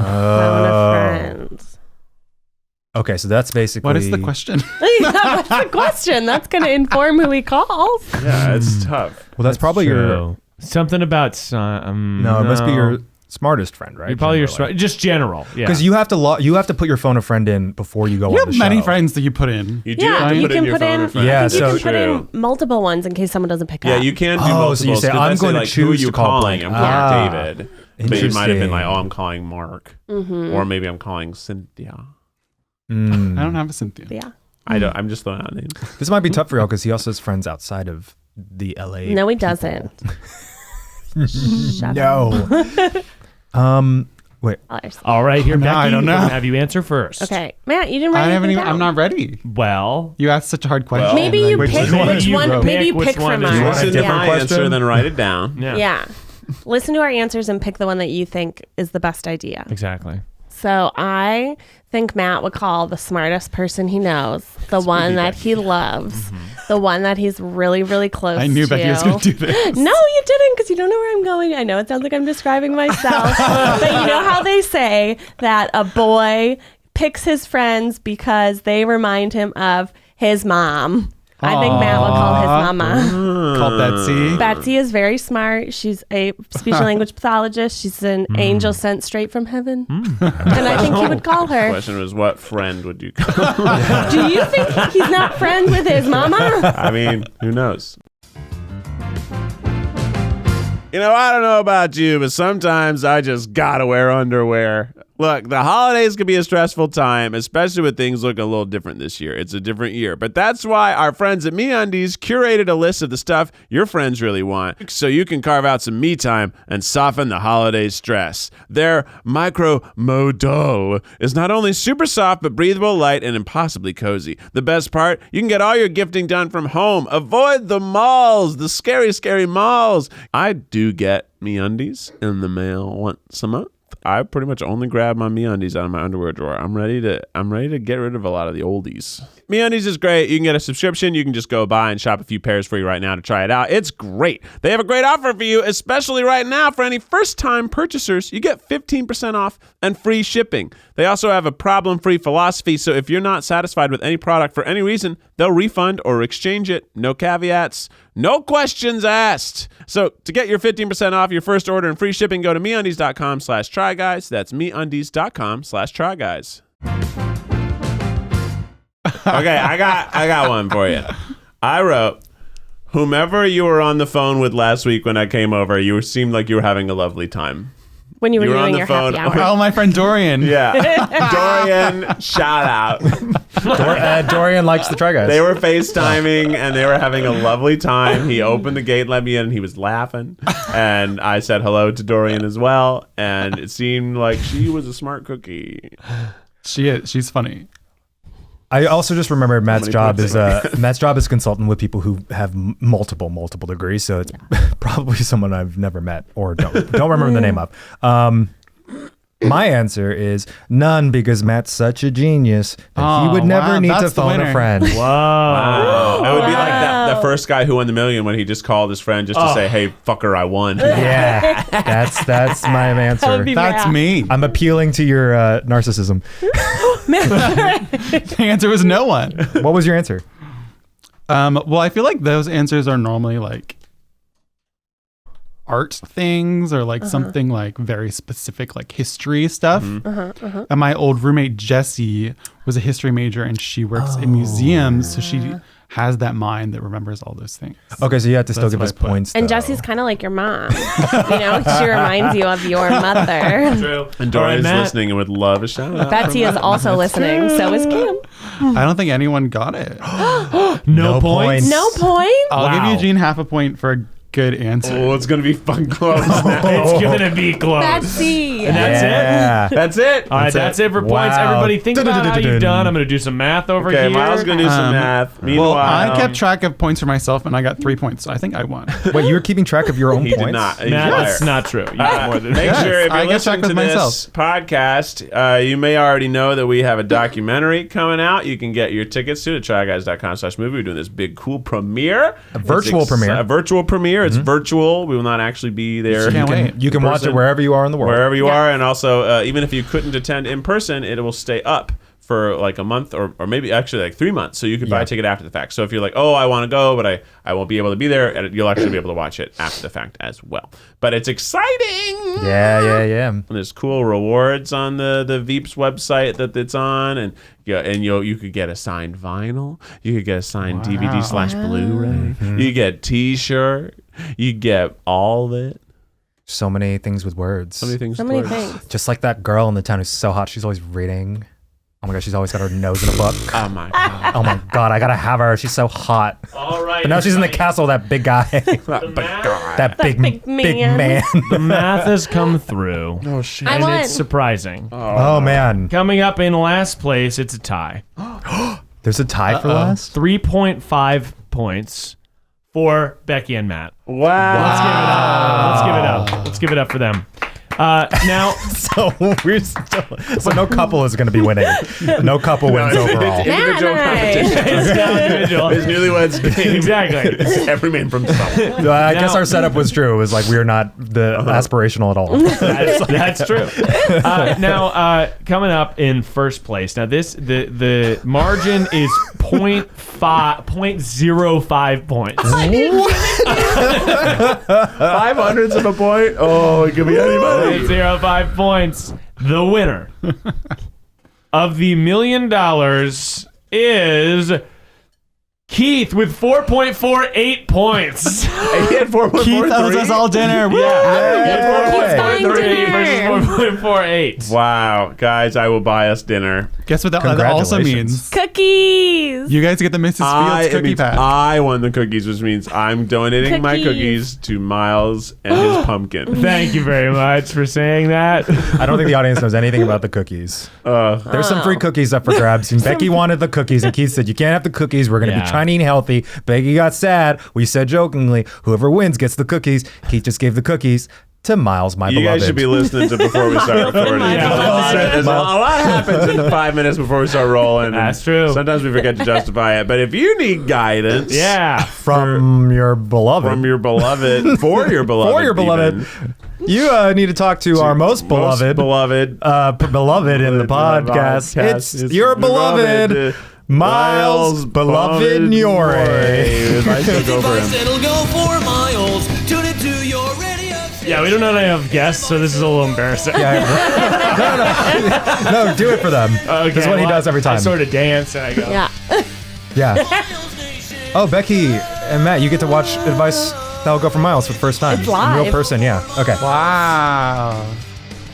a friend. Okay, so that's basically. What is the question? What's the question? That's going to inform who he calls. Yeah, it's tough. Well, that's probably your. Something about No, it must be your smartest friend, right? You're probably Generally. just general. Yeah. Because you have to put your phone a friend in before you go You on have the many show. friends that you put in. You do Yeah, have to you put in can your put phone in. or friend. Yeah, I think so- you can put in multiple ones in case someone doesn't pick Yeah, up. you can do Oh, so multiples. you say, 'cause I'm then going to like, choose who are you to call calling? blank. I'm calling Ah, David. But you might have been like, interesting. oh, I'm calling Mark. Mm-hmm. Or maybe I'm calling Cynthia. Mm. I don't have a Cynthia. Yeah. I'm just throwing out names. This might be tough for y'all because he also has friends outside of the LA. No, he doesn't. Shut No. Wait. up. All right, here, No, Becky. I don't know. We're gonna have you answer first. Okay, Matt, you didn't write I haven't anything even. I'm down. not ready. Well, You asked such a hard question. Maybe you Which pick one which you one. wrote? Maybe you Pick pick which one from is us. yours. Listen to different my question? answer, then write it down. yeah. Yeah. Listen to our answers and pick the one that you think is the best idea. Exactly. So I think Matt would call the smartest person he knows, the one that he loves, the one that he's really, really close to. I knew Becky was going to do this. No, you didn't, because you don't know where I'm going. I know it sounds like I'm describing myself, but you know how they say that a boy picks his friends because they remind him of his mom. I think Matt would call his mama. Called Betsy. Betsy is very smart. She's a speech and language pathologist. She's an angel sent straight from heaven. And I think he would call The her. question was, what friend would you call? Do you think he's not friends with his mama? I mean, who knows? You know, I don't know about you, but sometimes I just gotta wear underwear. Look, the holidays can be a stressful time, especially with things looking a little different this year. It's a different year. But that's why our friends at MeUndies curated a list of the stuff your friends really want, so you can carve out some me time and soften the holiday stress. Their micro modal is not only super soft, but breathable, light, and impossibly cozy. The best part, you can get all your gifting done from home. Avoid the malls, the scary, scary malls. I do get MeUndies in the mail once a month. I pretty much only grab my MeUndies out of my underwear drawer. I'm ready to get rid of a lot of the oldies. MeUndies is great. You can get a subscription. You can just go buy and shop a few pairs for you right now to try it out. It's great. They have a great offer for you, especially right now for any first-time purchasers. You get 15% off and free shipping. They also have a problem-free philosophy, so if you're not satisfied with any product for any reason, they'll refund or exchange it. No caveats, no questions asked. So to get your 15% off your first order and free shipping, go to MeUndies.com/tryguys. That's MeUndies.com/tryguys. Okay, I got one for you. I wrote, whomever you were on the phone with last week when I came over, you seemed like you were having a lovely time. When you were You were on doing the your phone. happy hour. Oh, my friend Dorian. Yeah. Dorian, shout out. Dorian likes the Try Guys. They were FaceTiming and they were having a lovely time. He opened the gate, let me in, and he was laughing. And I said hello to Dorian as well. And it seemed like she was a smart cookie. She is. She's funny. I also just remembered Matt's many job points is Matt's job is consulting with people who have multiple degrees. So it's probably someone I've never met or don't remember the name of. My answer is none, because Matt's such a genius that he would never wow, need to that's the phone a winner. friend. Whoa. Wow. It would be like Wow. the first guy who won the million when he just called his friend just to say, hey, fucker, I won. Yeah, that's my answer. That would be That's Matt. me. I'm appealing to your narcissism. The answer was no one. What was your answer? Well, I feel like those answers are normally like art things or like something like very specific, like history stuff. And my old roommate Jessie was a history major, and she works in museums, so she has that mind that remembers all those things. Okay, so you have to still That's give what us I put. points. And though. Jessie's kind of like your mom. You know, she reminds you of your mother. True. And All right, Dorian's Matt. listening and would love a shout out. Betsy is also listening. So is Kim. I don't think anyone got it. No points. No point? I'll give Wow. Eugene half a point for a good answer. Oh, it's going to be fun close now. It's gonna be close. Betsy. And that's it. Yeah. That's it. All right, that's it for points. Wow. Everybody, think about how you've done. I'm gonna do some math over Okay, here. Miles going to do some math. Meanwhile, Well, I kept track of points for myself, and I got 3 points, so I think I won. Wait, you were keeping track of your own he points? did not. He's Matt, a liar. that's not true. You got more than Make Yes, sure if I you're get track listening to with this myself. podcast, you may already know that we have a documentary coming out. You can get your tickets to tryguys.com/movie. We're doing this big, cool premiere. A virtual premiere. A virtual premiere. It's virtual. We will not actually be there. Can't wait. You can watch it person. wherever you are in the world. Wherever you Yeah. are. And also, even if you couldn't attend in person, it will stay up for like a month or maybe actually like 3 months. So you could buy a ticket after the fact. So if you're like, oh, I want to go, but I won't be able to be there, and you'll actually be able to watch it after the fact as well. But it's exciting. Yeah. And there's cool rewards on the Veeps website that it's on, and you could get a signed vinyl, you could get a signed DVD/Blu-ray, you get a T-shirt, you get all of it. So many things with words. So many things. Just like that girl in the town who's so hot, she's always reading. Oh my gosh, she's always got her nose in a book. Oh my god. Oh my god, I gotta have her. She's so hot. All right. But now she's in the castle, that big guy. that big man. The math has come through. Oh shit. I And won. it's surprising. Oh man. Coming up in last place, it's a tie. There's a tie for last? 3.5 points for Becky and Matt. Wow. Let's give it up for them. Now, So no couple is gonna be winning. No couple wins overall. Individual Nice. competition. it's now individual. His Newlyweds game. Exactly. Every man from somewhere. I guess our setup was true. It was like we are not aspirational at all. That's true. Now, coming up in first place. Now, the margin is 0.05 points. 500ths of a point. Oh, it could be anybody. 0.05 points. The winner of the $1 million is Keith with 4.48 points. He had 4.43. Keith owes us all dinner. Woo! Keith's buying dinner. Versus 4.48. Wow, guys, I will buy us dinner. Guess what that also means? Cookies. You guys get the Mrs. Fields It cookie means pack. I won the cookies, which means I'm donating my cookies to Miles and his pumpkin. Thank you very much for saying that. I don't think the audience knows anything about the cookies. There's some free cookies up for grabs. And Becky wanted the cookies, and Keith said, you can't have the cookies. We're going to be trying to eat healthy. Becky got sad. We said jokingly, whoever wins gets the cookies. Keith just gave the cookies to Miles, my beloved. You guys should be listening to before we start recording. Yeah. A lot happens in the 5 minutes before we start rolling. That's true. Sometimes we forget to justify it. But if you need guidance, from your beloved, for your beloved, for your beloved, you need to talk to our most beloved beloved in the podcast. It's your beloved. Miles Bonsignore. It'll go for Miles. Tune it to your radio. Yeah, we don't know any of guests, so this is a little embarrassing. No, do it for them. Okay, That's what he does every time. I sort of dance and I go. Yeah. Oh, Becky and Matt, you get to watch advice that'll go for Miles for the first time. It's live. In real person, yeah. Okay. Wow.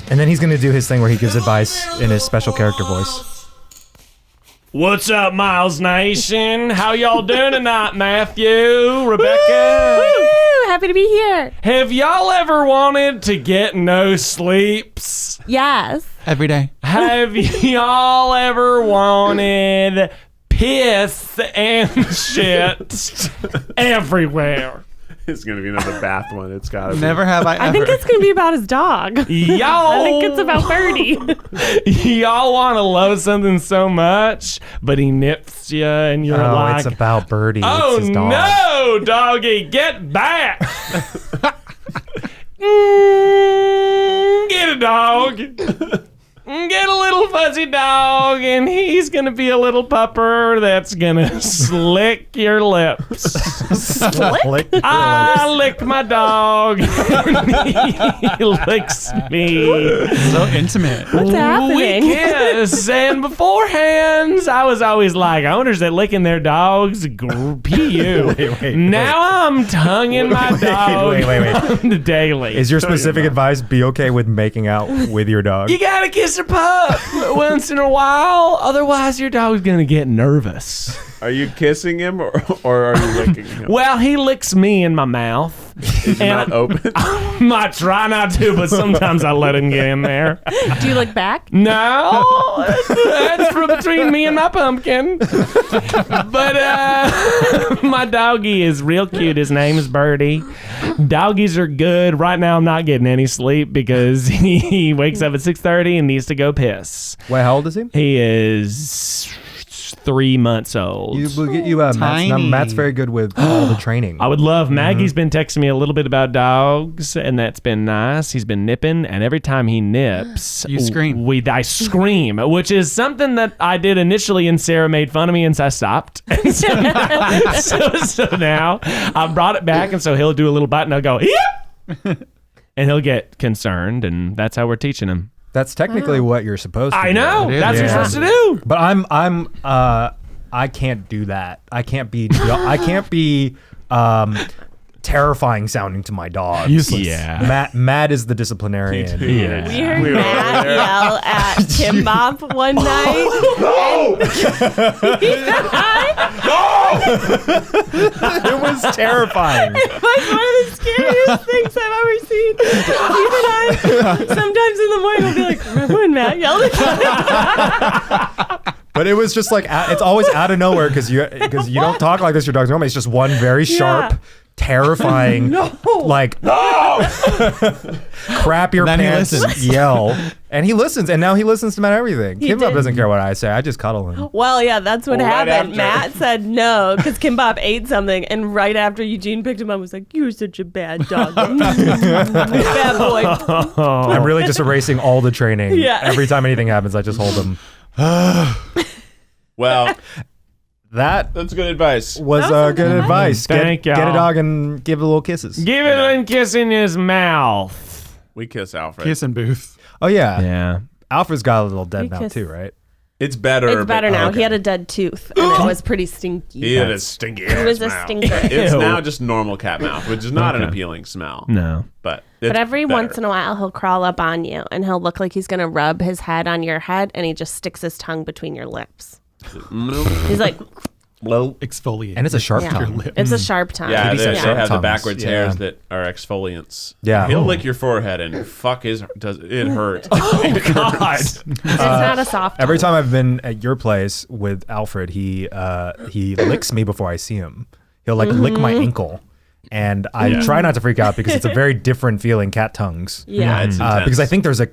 And then he's going to do his thing where he gives advice in his special character voice. What's up, Miles Nation? How y'all doing tonight, Matthew, Rebecca? Woo! Happy to be here. Have y'all ever wanted to get no sleeps? Yes. Every day. Have y'all ever wanted piss and shit everywhere? It's going to be another bath one. It's got to be. Never have I ever. I think it's going to be about his dog. Y'all, I think it's about Birdie. y'all want to love something so much, but he nips you and you're like, it's about Birdie. oh It's his dog. no, doggy, get back. Get a dog. Get a little fuzzy dog, and he's gonna be a little pupper that's gonna slick your lips. Lick your I lips. lick my dog, and he licks me. So intimate. What's We happening? kiss, and beforehand, I was always like, I wonder is they licking their dogs? P.U. Wait. Now I'm tonguing my dog wait. on the daily. Is your specific advice be okay with making out with your dog? You gotta kiss her pup once in a while, otherwise your dog's gonna get nervous. Are you kissing him or are you licking him? Well, he licks me in my mouth. Is your mouth open? I try not to, but sometimes I let him get in there. Do you look back? No, that's from between me and my pumpkin. But my doggy is real cute. His name is Birdie. Doggies are good. Right now, I'm not getting any sleep because he wakes up at 6:30 and needs to go piss. Wait, how old is he? He is 3 months old. We'll get you Matt's Tiny. number. Matt's very good with all the training. I would love. Maggie's been texting me a little bit about dogs, and that's been nice. He's been nipping, and every time he nips, You scream. I scream, which is something that I did initially, and Sarah made fun of me, and so I stopped. And so now I brought it back, and so he'll do a little bite, and I'll go, yep, and he'll get concerned, and that's how we're teaching him. That's technically what you're supposed to do. I know. It is. That's what you're supposed to do. But I can't do that. I can't be terrifying sounding to my dog. Useless. Yeah. Matt is the disciplinarian. Yeah. We heard Matt yell at Kimbop one night. It was terrifying. It was one of the scariest things I've ever seen. Even I, sometimes in the morning, will be like, remember when Matt yelled at me? But it was just like it's always out of nowhere because you don't talk like this to your dogs normally. It's just one very sharp, terrifying, crap your Then he pants listens. yell, and he listens. And now he listens to Matt everything. He Kimbop did. doesn't care what I say. I just cuddle him. Well, yeah, that's what Right happened. after. Matt said no because Kimbop ate something, and right after Eugene picked him up, was like, "You're such a bad dog, bad boy." I'm really just erasing all the training. Yeah. Every time anything happens, I just hold him. Well, That that's good advice. was That was good nice. advice. Thank Get a y'all. dog and give it little kisses. Give it a kiss in his mouth. We kiss Alfred. Kiss and Booth. Oh yeah. Yeah. Alfred's got a little dead He mouth kissed- too, right? It's better. It's better now. okay. He had a dead tooth, and it was pretty stinky. He had a stinky ass He was a mouth. stinker. It's Ew. now just normal cat mouth, which is not an Okay. appealing smell. No. But But every once in a while, he'll crawl up on you, and he'll look like he's gonna rub his head on your head, and he just sticks his tongue between your lips. He's like, Exfoliate. And it's a sharp yeah. tongue. It's a sharp tongue. Yeah, Kitty they said sharp have the tongues. backwards Yeah. hairs that are exfoliants. Yeah. He'll lick your forehead and fuck his does it hurt. God. It's not a soft. Every time I've been at your place with Alfred, he licks me before I see him. He'll like lick my ankle, and I try not to freak out because it's a very different feeling. Cat tongues. Yeah. It's intense. Because I think there's a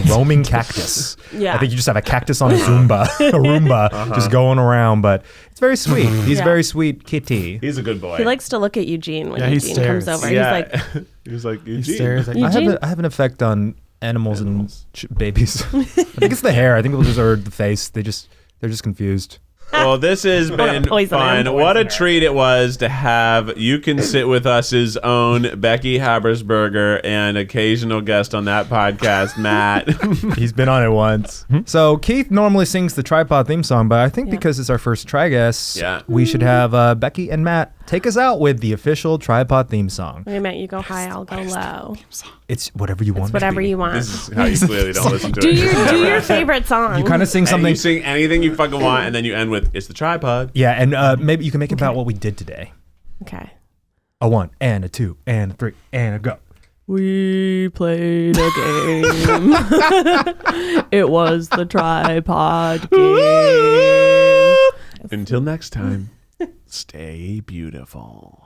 roaming cactus. Yeah. I think you just have a cactus on a Roomba, just going around. But it's very sweet. He's Yeah. very sweet kitty. He's a good boy. He likes to look at Eugene when Yeah, he Eugene comes stares. over. yeah. He's like, He's like He Eugene. stares at You- I Eugene? have an effect on animals and babies. I think it's the hair. I think people just or the face. They're just confused. Well, this has been Poison fun. him. What a treat it was to have You Can Sit With Us's own Becky Habersberger and occasional guest on that podcast, Matt. He's been on it once. So Keith normally sings the TryPod theme song, but I think because it's our first try guest, Yeah. we should have Becky and Matt take us out with the official TryPod theme song. wait a minute, you go high, I'll go low. It's whatever you want. It's whatever it to be. you want. This is how you clearly don't listen to Do it. your favorite song. You kind of sing And something. you sing anything you fucking want, and then you end with, it's the tripod. Yeah, and maybe you can make it about what we did today. Okay. A 1 and a 2 and a 3 and a go. We played a game. It was the tripod game. Until next time, stay beautiful.